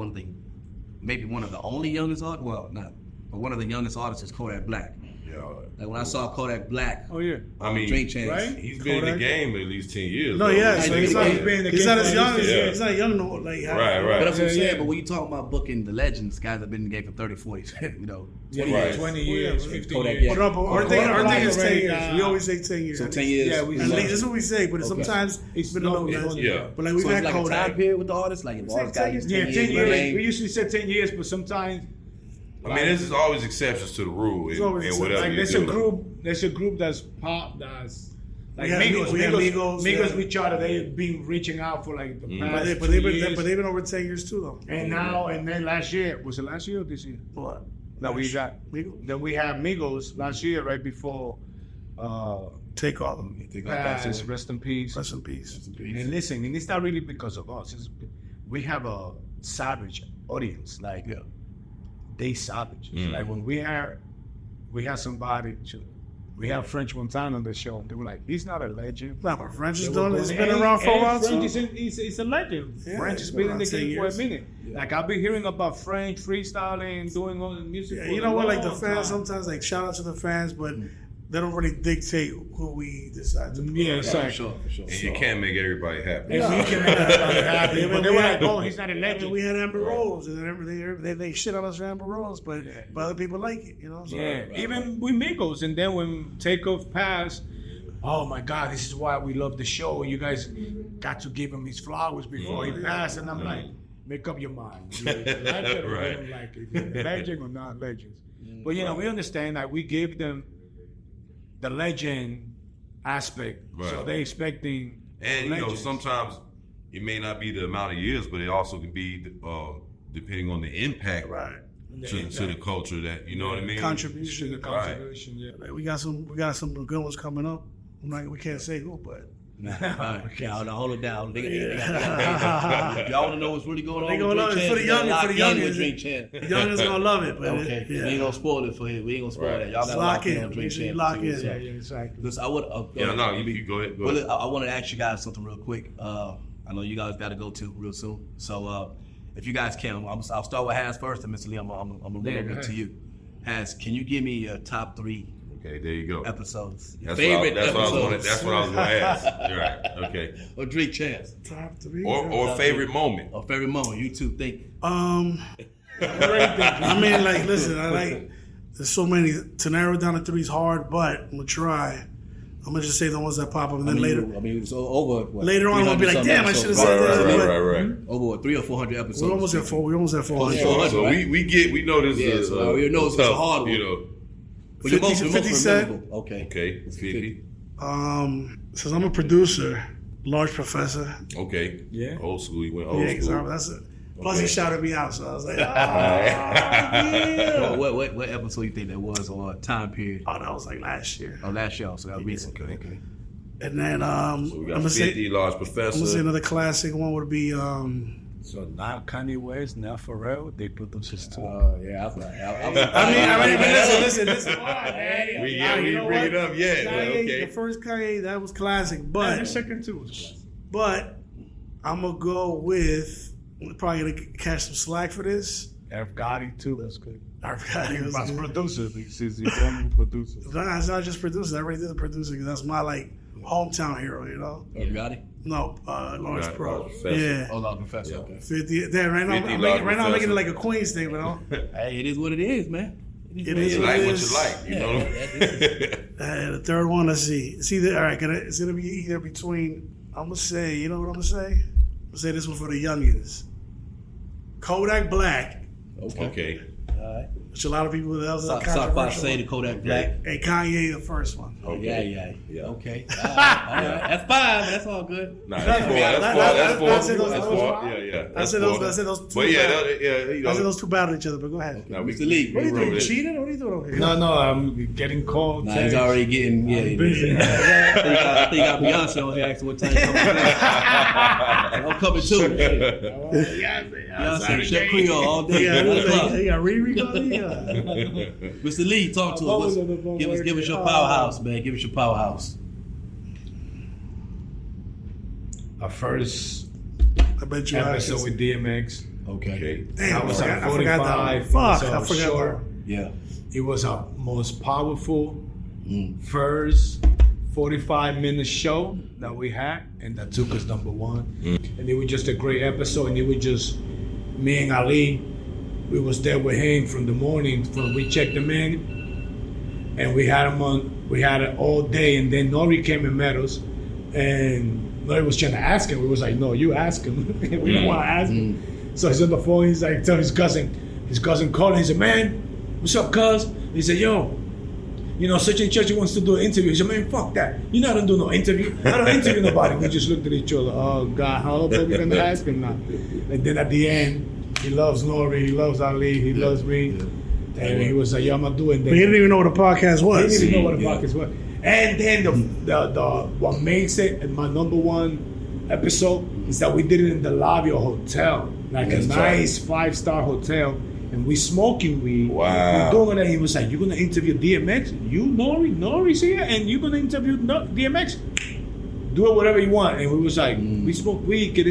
maybe one of the only youngest artists, well, not, but one of the youngest artists is Kodak Black. Yeah. Like when I saw Kodak Black, I mean, Drink Champs, right? He's been in the game at least 10 years. No, yeah, so he's not as young as Yeah. he's not young no like. Right. But that's what I'm saying. But when you talk about booking the legends, guys have been in the game for 30, 40, 20 years, 15 Kodak, years. But our thing is 10 already, years. We always say 10 years. So 10 years. Yeah, we At least that's what we say, but sometimes it's been a little less. Yeah. But like we've So had it's like a Kodak. time period with the artists, like if the artist got his 10 10 years. years. We usually say 10 years, but sometimes. I mean, this is always exceptions to the rule and always whatever Like you there's do. a group that's pop that's like We have Migos, Migos we charted. They've been reaching out for like the past But they've been over 10 years too though. and then last year was it last year or this year? What? That we got Migos? that we had Migos last year right before Take all of them. rest in peace. Rest in peace. And listen, and it's not really because of us. We have a savage audience. Like they savage. Like when we had somebody. We had French Montana on the show. They were like, he's not a legend. Nah, but French is doing it. It's been around for a while too. He's a legend. Yeah, French has been in the 10 game for a years. minute. Like I've been hearing about French freestyling, doing all the music. Yeah, for you a know what? Like the long fans time. sometimes like shout out to the fans, but they don't really dictate who we decide to put. Yeah, For exactly. sure. And you can't make everybody happy. And we can make everybody happy. But they were like, oh, he's not a And legend. we had Amber Rose, and they shit on us for Amber Rose, but other people like it, you know. So, Yeah, even with Migos. And then when Takeoff passed, oh my God, this is why we love the show. You guys got to give him his flowers before he passed. And I'm like, make up your mind. You like it or you don't like it? Is it legend or not legends? But we understand that we give them the legend aspect. Right. So they expecting And legends. sometimes it may not be the amount of years, but it also can be depending on the impact right. to the culture that you know what I mean. Contribution. The contribution, Like, we got some good ones coming up. We can't say who, but Y'all hold it down. Y'all want to know what's really going on? They gonna love it. For the youngins. Drink Champs. the youngins gonna love it. But Okay, we ain't gonna spoil it for him. We ain't gonna spoil that. Y'all gotta lock in. on Drink Make sure you Champs. lock in. So, Yeah, exactly. Listen, I would. You go ahead. Go Well, ahead. I wanted to ask you guys something real quick. I know you guys got to go to real soon. So if you guys can, I'll start with Haz first, and Mr. Lee, I'm gonna relate it to you. Haz, can you give me your top 3 Okay, there you go. episodes? Your That's favorite what episodes? that's what I was going to ask. You're right. Okay. Or Drink Champs? top 3. Or favorite moment. Or favorite moment? You two think? I mean, like, listen, there's so many. To narrow it down to 3 is hard, but I'm gonna try. I'm gonna just say the ones that pop up, and then later. So over what, Later on, I'll be like, 300 damn, I episodes, should have said that. Right. Over what, 300 or 400 episodes. We're almost at 4. We're almost at 400. So right? we know this is we know it's a tough, hard one. you know. But your most 50 Cent. memorable. Okay. Okay, 50. Since I'm a producer, Large Professor. Okay. Yeah. Old school. You went old Yeah, school. exactly. That's it. Plus, Okay. he shouted me out, so I was like, yeah. What episode you think that was, or time period? Oh, that was like last year. Oh, last year, so that was recent. Okay. And then So we I'm got gonna 50, Large I'm gonna say Professor. another classic one would be So now Kanye West, now Pharrell, they producers too. Yeah, I mean, listen. This is hard, man. We You know bring what? it up yet. Kanye, Okay. the first Kanye, that was classic. And the But second too was classic. I'm gonna go with probably gonna catch some slack for this. F. Gotti too, that's good. I forgot he was As producer, he's a producer. No, it's not just producing. I already did the producing because that's my hometown hero. You know. You got it? No, Lawrence Right, Pro. Large Professor. Yeah. Oh, Lord Professor. Okay. 50. Damn, right now, 50 I'm Large making it Professor. like a Queens thing, but Hey, it is what it is, man. It is You what like it what is. you like, you know. The third one, let's see. It's either, all right, it's going to be either between, I'm going to say, you know what I'm going to say? I'm going to say this one for the youngins. Kodak Black, Okay. All right. which a lot of people, that was a Sock controversial say the one. Kodak Black. And Kanye, the first one. Okay. Yeah. Okay. All right. That's 5, but that's all good. Nah, that's 4. That's 4. That's 4. Yeah. I said those two. But I said those two battled each other. But go ahead. Now, Mr. Lee. What are you doing? You cheating? What are you doing over here? No, I'm getting called. Nah, he's already getting busy. I think I got Beyonce on here asking what time I'm coming too. Beyonce, Chef Creole all day. Yeah, Riri. Mr. Lee, talk to us. Give us your powerhouse, man. Give us your powerhouse. Our first I bet you episode with DMX. Okay. Damn, I was at I forgot 45. that. Fuck, It I was forgot short. that. Yeah. It was our most powerful first 45-minute show that we had, and that took us number 1. And it was just a great episode, and it was just me and Ali. We was there with him from the morning. We checked him in, and we had him on. We had it all day, and then Nori came and met us, and Nori was trying to ask him. We was like, "No, you ask him. We don't want to ask him." So he's on the phone. He's like, tell his cousin called. He said, "Man, what's up, cuz?" He said, "Yo, you know, such and such wants to do an interview." He said, "Man, fuck that. You're not gonna do no interview. I don't interview nobody." We just looked at each other. Oh God, how are we gonna ask him now? And then at the end, he loves Nori, he loves Ali, he loves me. And he was like, "Yeah, I'm gonna do it." But he didn't even know what a podcast was. He didn't even know what a podcast was. And then the what makes it my number 1 episode is that we did it in the lobby of a hotel, like a nice 5-star hotel, and we smoking weed. Wow. We're doing it. He was like, "You're gonna interview DMX? You Nori's here, and you're gonna interview DMX? Do it whatever you want." And we was like, "We smoke weed, kid.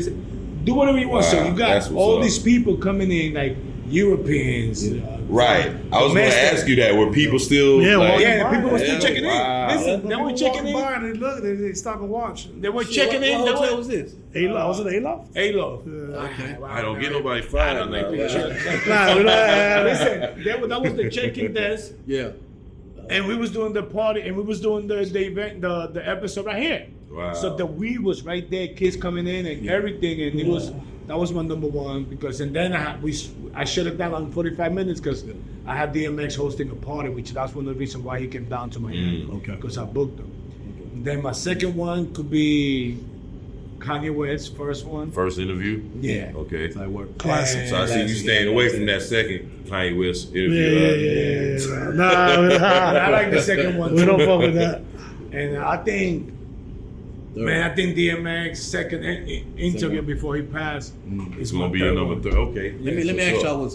Do whatever you want." Wow, So you got all these people coming in, like Europeans. Right. I was going to ask you that. Were people still? People were still checking in. Listen, they were checking in. And they look, they stop and watch. They were checking in. What hotel was this? Was it A-Loft? A-Lo. Okay. I don't get nobody fired. I don't think we Nah, Listen, that was the check-in desk, Yeah. and we was doing the party, and we was doing the event, the episode right here. Wow. So the weed was right there, kids coming in and everything, and that was my number 1 because, and then I shut it down on 45 minutes because I had DMX hosting a party, which that's one of the reasons why he came down to Miami. Okay. Because I booked him. And then my second one could be Kanye West's first one. First interview? Yeah. Okay. That worked. Classic. So I see you staying away from that second Kanye West interview. Yeah. Nah, I like the second one. we don't fuck with that. And I think DMX second interview before he passed It's going to be your number 3. Okay. Let me ask y'all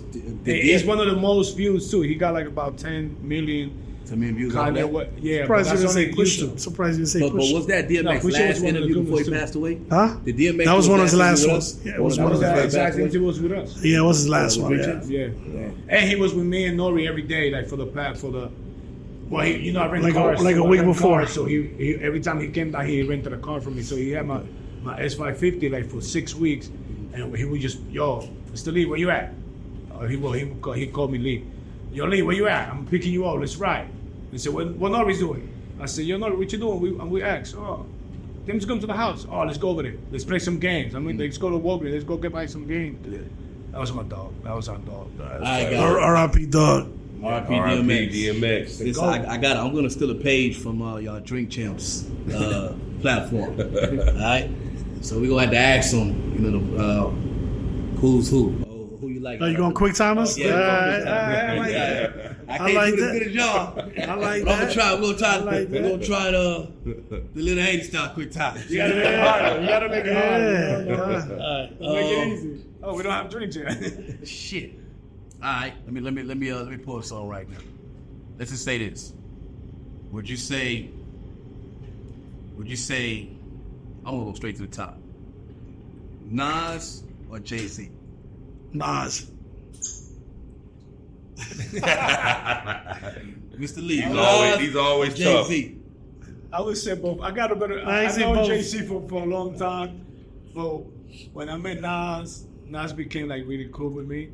He's one of the most views too. He got like about 10 million. views. Yeah, Surprised but you that's didn't say only Pusha. YouTube. Surprised you didn't say But Pusha. was that DMX No, Pusha was last one of the interview good before he ones, passed away? Huh? The DMX That was one of his last interview ones. with us? Yeah, it was one of his That last exact interview was with us. Yeah, it was his last one. Yeah. Yeah. And he was with me and Nori every day, like for the. Well, I rent cars. like a week before. So he every time he came down here, he rented a car for me. So he had my S550 like for 6 weeks, and he would just, "Yo, Mr. Lee, where you at?" He called me Lee. "Yo, Lee, where you at? I'm picking you up. Let's ride." He said, "What Nori's doing?" I said, "Yo, Nori, what you doing?" We asked, "Oh, them just come to the house. Oh, let's go over there. Let's play some games. Let's go to Walgreens. Let's go buy some games." That was my dog. That was our dog. R.I.P. Dog. R.I.P. DMX. Listen, I got it. I'm gonna steal a page from y'all Drink Champs platform. All right. So we gonna have to ask them, who's who. Who you like? Are you going QuickTime us? Yeah. I like that. I can't do as good as y'all. I like But that. We're gonna like try the little Haiti style QuickTime. You gotta make it harder. You gotta make it harder. Yeah. Make it easy. Oh, we don't have drinks here. Shit. All right. Let me pull a song right now. Let's just say this. Would you say? I'm gonna go straight to the top. Nas or Jay-Z? Nas. Mr. Lee. He's always tough. Jay-Z. I would say both. I got a better. I I say know both. JC for a long time, but when I met Nas became like really cool with me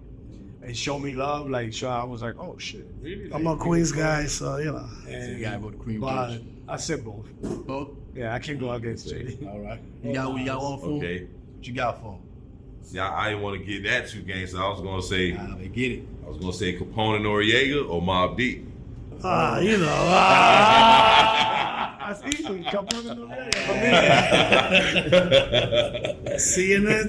and showed me love. Like, so I was like, oh shit, really? I'm a Queens guy, so you know. And, You gotta go to Cream but Beach. I said both. Both? Yeah, I can't go against JD. All right. You got one for him? Okay. What you got for him? See, I didn't want to get that too gangster. I was gonna say Get it. Capone and Noriega or Mobb Deep. You know. Así, campeón de Noruega. CNN.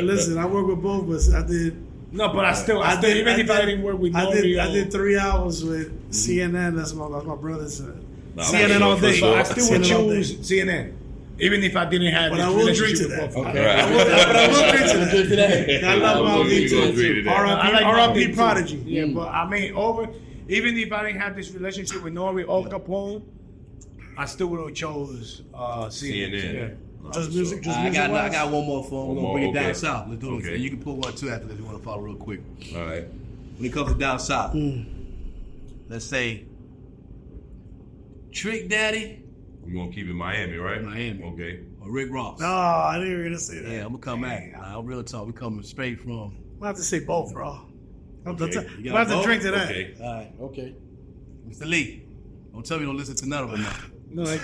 Listen, I work with both, but I did. No, but I still, even if I didn't work with Nori. I did 3 hours with CNN. That's my brother's. No, CNN all day. But I still would choose CNN. Even if I didn't have but I will drink to that. Okay. I will drink to that. I love my too. R.I.P. Prodigy. Yeah, but I mean, even if I didn't have this relationship with Nori or Capone, I still would have chose CNN. Yeah. Just music. I got one more phone. We're gonna bring it down okay. south. Let's do it. Okay. And you can put 1 or 2 after this. You want to follow real quick. All right. When it comes to down south, let's say Trick Daddy We're gonna keep it Miami, right? Miami. Okay. or Rick Ross. Oh, I knew you were gonna say that. Yeah, I'm gonna come back. Nah, real talk. We coming straight from. I have to say both, bro. I'm Okay. gonna You have to got drink to that. Okay. All right, okay. Mr. Lee, don't tell me you don't listen to none of them now. No, I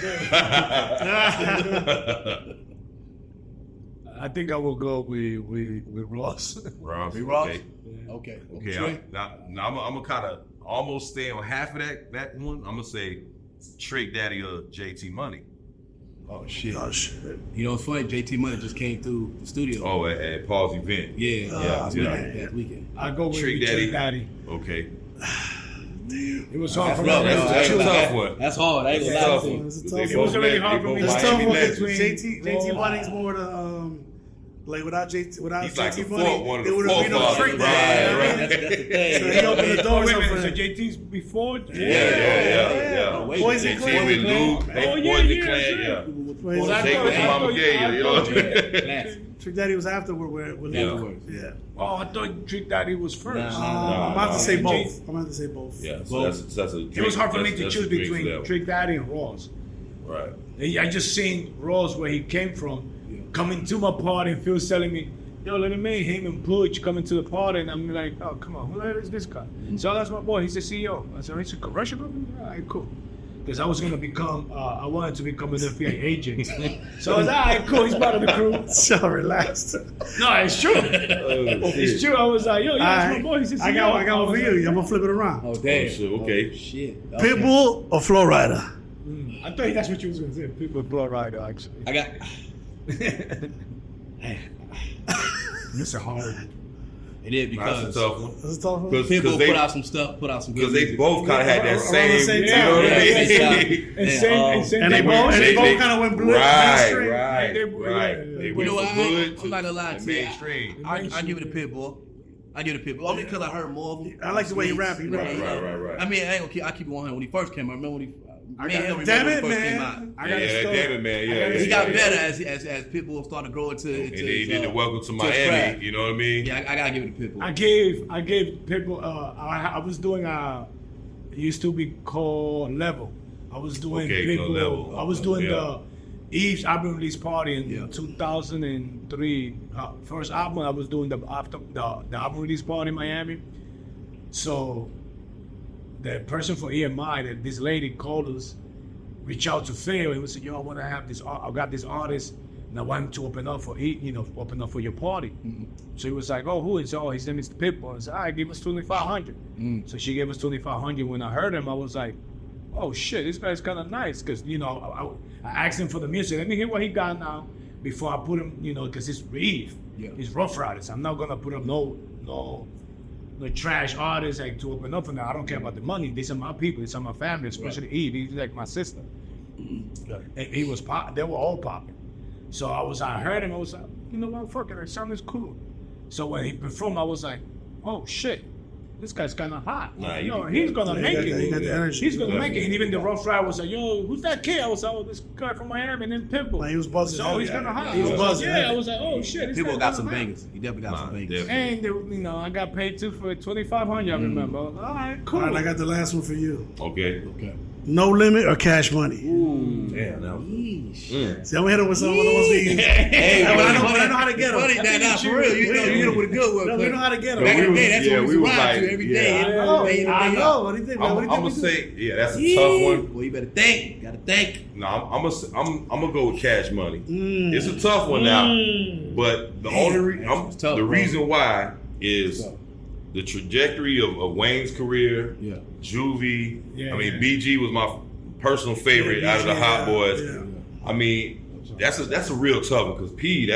I think I will go with Ross. Ross. Rick Ross? Okay. Okay. Okay. Trey? Now I'm gonna kind of almost stay on half of that one. I'm gonna say Trick Daddy or JT Money. Oh shit. Oh shit. You know what's funny? JT Money just came through the studio. Oh, at Paul's event. Yeah. Yeah. That weekend. I go with Trick Trick Daddy. Daddy. Okay. It was hard for me. rough, That's bro. a tough one. That's hard. I ain't It's a gonna lie tough to you. one. It's a They tough both one. It's really Miami- hard they for me both to It's say tough Miami one legends. between JT Ross. Money's more the like without He's JT like Money, the there one of the would have been no forefathers. Trick Right, Daddy. right. That's the So thing. he opened the doors Wait a up for minute, so him. JT's before? Yeah. Wait, Poison JT Clan. with Luke, Oh, they yeah, Poison yeah, Clan, sure. yeah. Poison I Shake thought- what I your mama thought- gave you, you know. Classic. Trick Daddy was afterward with Yeah. Luke. Yeah. Oh, I thought Trick Daddy was first. Nah. I'm gonna have to say no. both. I'm gonna have to say both. Yeah, so that's a It was hard for me to that's choose a drink between level. Trick Daddy and Ross. Right. I just seen Ross where he came from, coming to my party and Phil's telling me, yo, let me him and Butch coming to the party, and I'm like, oh, come on, who the hell is this guy? So that's my boy, he's the CEO. I said, he's a commercial company? All right, cool. Because I was going to become, I wanted to become an FBI agent. So I was, all right, cool, he's part of the crew. So relaxed. No, it's true. It's true. I was like, yo, yeah, that's my boy, he's the CEO. I got one for you. I'm gonna flip it around. Oh damn. shit, okay. Oh, shit. Okay. Pitbull or Flow Rider? I thought that's what you was going to say. People blood rider, actually. I got. It's a hard. It is That's because a tough one. That's a tough one. Because people they put out some stuff, put out some good because they music. both kind of had that Around the same, same you time. know what I Yeah, mean? yeah. And same And they both kind of went blue. Right, mainstream. right, They- right. They You went know what? from good I'm not gonna lie to to you. mainstream. I give it a Pitbull. I give it a Pitbull only because I heard more of them. I like the way he rap. He rap. Right. I mean, I ain't gonna keep. I keep it 100. When he first came out, remember when he? I me and got- him Damn remember it, when he first man. came out. I got a Yeah, story. damn it, man. Yeah, He got yeah. better as Pitbull started growing to. And then he did the Welcome to his Miami. craft. You know what I mean? Yeah, I gotta give it to Pitbull. I gave people. I was doing it used to be called Level. I was doing Okay, people. Level. I was doing Yeah. the Eve's album release party in Yeah. 2003. First album I was doing the album release party in Miami. So the person for EMI, that this lady called us, reached out to Phil and we said, yo, I want to have this. I got this artist. And I want him to open up for open up for your party. So he was like, oh, who is? Oh, his name is Pitbull. I said, all right, give us $2,500. So she gave us $2,500. When I heard him, I was like, oh shit, this guy's kind of nice. Because, I asked him for the music. Let me hear what he got now before I put him, because it's Eve. Yeah. It's Rough Riders. I'm not going to put up no trash artists like to open up for them. I don't care about the money. These are my people. These are my family, especially Eve. He's like my sister. And he was they were all popping. So I heard him. I was like, you know what? Fuck it. That sound is cool. So when he performed, I was like, oh shit, this guy's kind of hot. Nah, He's gonna make it. He got the energy. He's gonna make it. And even the Rough Rider was like, yo, who's that kid? I was like, oh, this guy from Miami, and then Pitbull. Like, he was buzzing. So he's kind of hot. He was buzzing. Yeah, I was like, oh shit. this Pitbull guy's got kinda some hot. bangers. He definitely got some bangers. definitely. And I got paid too for $2,500. I remember. All right, cool. All right, I got the last one for you. Okay. No Limit or Cash Money? Damn, now. See, I'm gonna hit him with someone who wants to be. Hey, but I know how to get him. Funny, nah, for real. You hit him with a good one. No, we know how to get him. Back in the day, that's Yeah, what we we was was riding like, to every yeah. day. I know. What do you think? I'm What do you gonna think? say, yeah, that's a tough one. Well, you better think. Gotta think. No, I'm gonna go with Cash Money. It's a tough one now, but the It's tough, the bro. reason why is the trajectory of Wayne's career. Yeah. Juvie. Yeah, I mean, yeah. BG was my personal favorite out of the Hot Boys. Yeah. I mean, that's a real tough one because P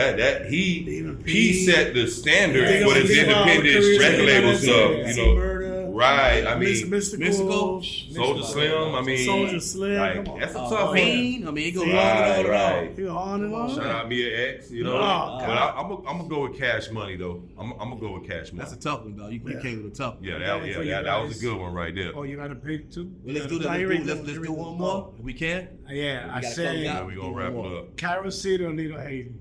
set the standard for this independent record label stuff. You know. Right, I mean, Mystical, Soldier Slim. I mean, Soldier Slim. Like, that's a tough one. I mean, it goes on and on. Shout out Mia X, you know. But I'm gonna go with Cash Money though. I'm gonna go with Cash Money. That's a tough one, though. You came with a tough one. Yeah, that was a good one right there. Oh, you got a pick too? Well, let's do that. Let's do one more if we can. Yeah, I say we gonna wrap it up. Carol City or Little Haiti.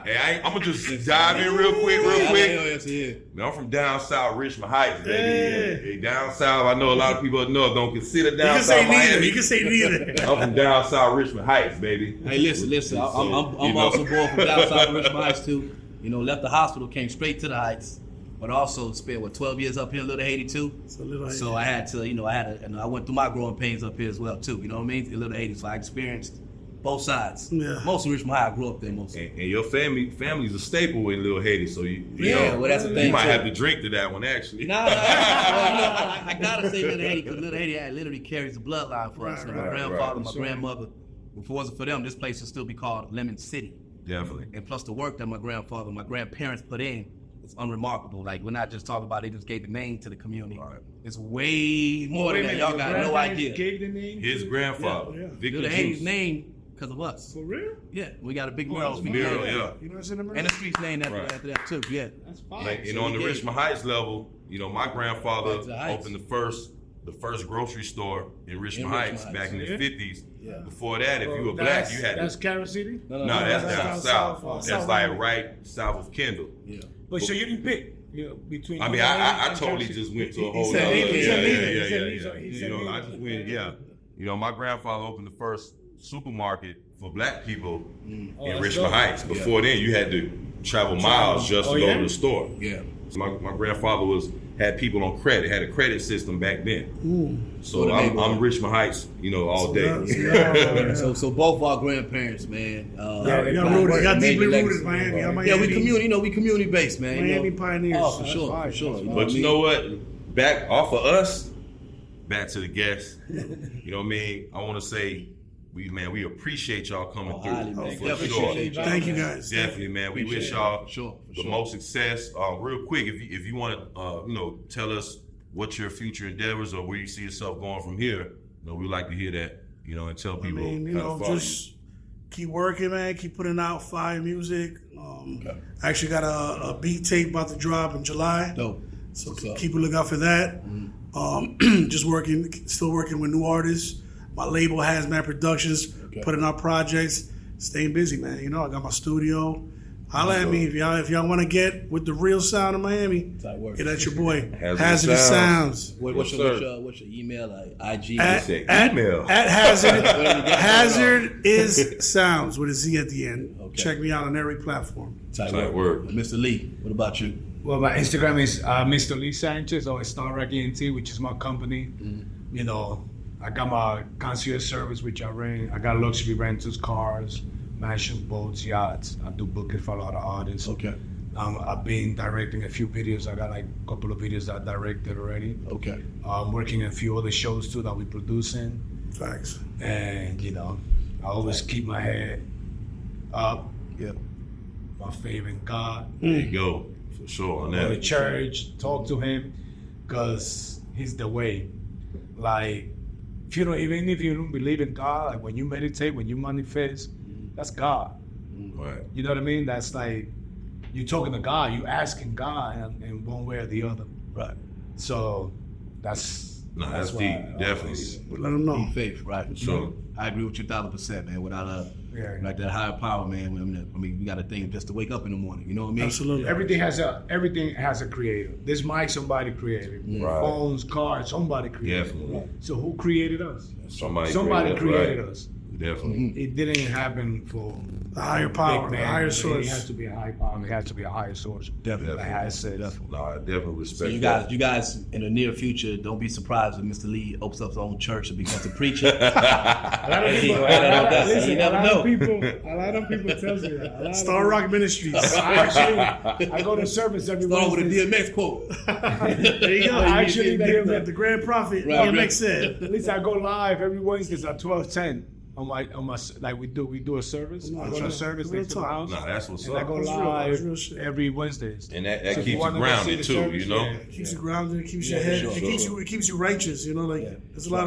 Hey, I'm gonna just dive in real quick. Man, I'm from down south, Richmond Heights, baby. Hey, down south, I know a lot of people up north don't consider down south Miami. You can say neither. I'm from down south, Richmond Heights, baby. Hey, listen. I'm also born from down south Richmond Heights too. You know, left the hospital, came straight to the Heights, but also spent 12 years up here in Little Haiti too. So I had to, I went through my growing pains up here as well too. You know what I mean? In Little Haiti, so I experienced both sides. Yeah. Most of Richmond High, I grew up there mostly. And your family's a staple in Little Haiti, so you well, that's the thing. You might have to drink to that one, actually. Nah, I gotta say Little Haiti, because Little Haiti literally carries the bloodline for us. My grandfather, my grandmother, if it wasn't for them, this place would still be called Lemon City. Definitely. And plus the work that my grandfather, my grandparents put in, it's unremarkable. Like, we're not just talking about they just gave the name to the community. Right. It's way more than that. Y'all got no idea. Gave the name his grandfather, Victor Little Haiti's name because of us. For real? Yeah, we got a big mural. Yeah. You know what's in the and the street's named after that too. Yeah, that's fine. Like, and on the Richmond Heights level, my grandfather opened the first grocery store in Richmond Heights back in the 50s. Yeah. Before that, if you were black, you had that's Carol City? No, that's down south. That's like right south of Kendall. Yeah. But so you didn't pick between. I mean, I totally just went to a whole other. Yeah. I just went. My grandfather opened the first supermarket for black people in Richmond Heights. Before then, you had to travel miles just to go to the store. Yeah. So my grandfather had people on credit, had a credit system back then. So I'm Richmond Heights, all day. So both our grandparents, man. They got deeply rooted in Miami. Yeah, we community based, man. Miami pioneers. Oh, for sure. But you know what? Back off of us, back to the guests. You know what I mean? I want to say, we appreciate y'all coming through. For sure. Thank you guys. Definitely, man. We wish y'all the most success. Real quick, if you want to, tell us what your future endeavors or where you see yourself going from here. We'd like to hear that. And tell people. Just keep working, man. Keep putting out fire music. I actually got a beat tape about to drop in July. Dope. So keep a lookout for that. Still working with new artists. My label Haz Productions, putting out projects, staying busy, man. I got my studio. Holla at me if y'all want to get with the real sound of Miami. Get at your boy. Haz and Sounds. What's your email? Like IG? Email. At Hazard. Hazard is Sounds with a Z at the end. Okay. Check me out on every platform. Tight word. Mr. Lee, what about you? Well, my Instagram is Mr. Lee Sanchez or Starrack ENT, which is my company. I got my concierge service, which I ran. I got luxury rentals, cars, mansions, boats, yachts. I do booking for a lot of artists. Okay. I've been directing a few videos. I got like a couple of videos that I directed already. Okay. I'm working a few other shows too that we're producing. Facts. And I always keep my head up. Yeah. My faith in God. There you go. For sure. Go to church, talk to Him, because He's the way. Like, even if you don't believe in God, like when you meditate, when you manifest, that's God. Right. You know what I mean? That's like you talking to God, you asking God in one way or the other. Right. So that's deep, definitely. Let them know. Faith, right? For sure. I agree with you 1,000%, man. Without like that higher power, man. I mean, we got a thing just to wake up in the morning. You know what I mean? Absolutely. Everything has a creator. This mic, somebody created. Right. Phones, cars, somebody created. Definitely. Right. So who created us? Somebody created us. Definitely. It didn't happen for The higher power, the higher source. It has to be a high power. It has to be a higher source. Definitely. Like I said. No, I definitely respect So you guys, in the near future, don't be surprised if Mr. Lee opens up his own church and becomes a preacher. A lot of people tells me that. Star Rock Ministries. I go to service every Start with a Wednesday. DMX quote. There you go. Actually, the Grand Prophet, DMX said. At least I go live every Wednesday at 12:10 on my like we do a service. I go to a service next to the house. Nah, that's what's And up. I go That's live real shit. every Wednesday. And that So if keeps you you wanna go see grounded the too, service, you know? yeah. Keeps you grounded. It keeps your head. sure. It keeps you righteous. You know, like there's a lot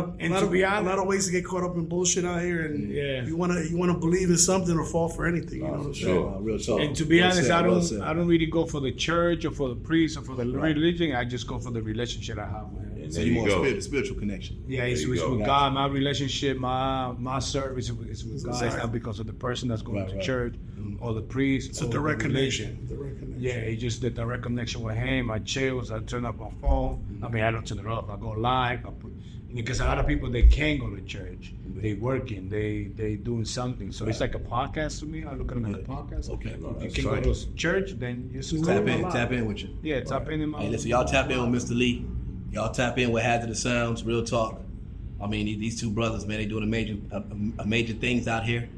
of ways to get caught up in bullshit out here, and you wanna believe in something or fall for anything. You know what I'm saying? Sure. Real talk. And to be Well honest, said, I don't really go for the church or for the priest or for the religion. I just go for the relationship I have with him. And So there you you more go. spiritual connection. Yeah, it's There you go. with God. My relationship, my service is with God. It's not because of the person that's going to church or the priest. It's a or direct the religion. connection. Direct connection. Yeah, it's just the direct connection with him. I chills. I turn up my phone. I mean, I don't turn it off. I go live. Because a lot of people, they can't go to church. They working. They doing something. So it's like a podcast to me. I look at them as a podcast. Okay. If you can go to church, then you're Tap in with you. Yeah, tap in my. Hey, listen, y'all tap in with Mr. Lee. Y'all tap in with Haz and the Sounds. Real talk. I mean, these two brothers, man, they doing major things out here.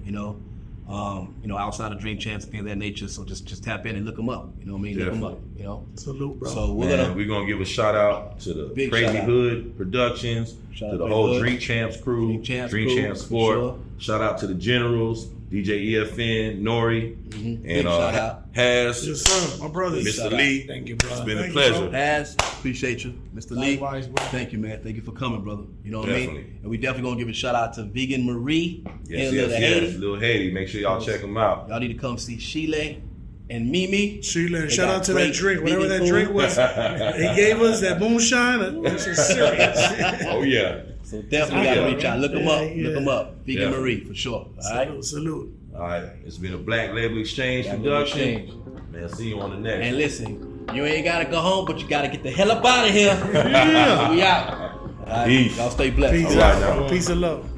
Outside of Dream Champs and things of that nature. So just tap in and look them up. You know what I mean? Look them up. You know. Salute, bro. So We're gonna give a shout out to the Big Crazy shout out. Hood Productions, Shout to out the Big whole Hood. Dream Champs crew, Dream Champs Dream crew, Champs for Sport. sure. Shout out to the Generals, DJ EFN, Nori, Big and shout out. Haz, Yes, sir. My brothers. Mr. Lee. Thank you, brother. It's been a Thank you, pleasure. Haz, appreciate you. Mr. Lee, Likewise, bro. thank you, man. Thank you for coming, brother. You know what I mean? Definitely. And we definitely gonna give a shout out to Vegan Marie Yes, and yes, Little yes. Haiti. Lil Haiti. Make sure y'all check them out. Y'all need to come see Sheila and Mimi. Sheila, They shout got out to great that drink, whatever vegan that food. drink was. They gave us that moonshine. This is serious. Oh yeah. So definitely gotta reach out. Look them up. Yeah, Look them up. Vegan Yeah. Marie for sure. All right. Salute. All right. It's been a Black Label Exchange Black Label production. Exchange. Man, see you on the next. And listen, you ain't gotta go home, but you gotta get the hell up out of here. Yeah. We out. All right. Peace. Y'all stay blessed. Peace All right, out. now. Peace and love.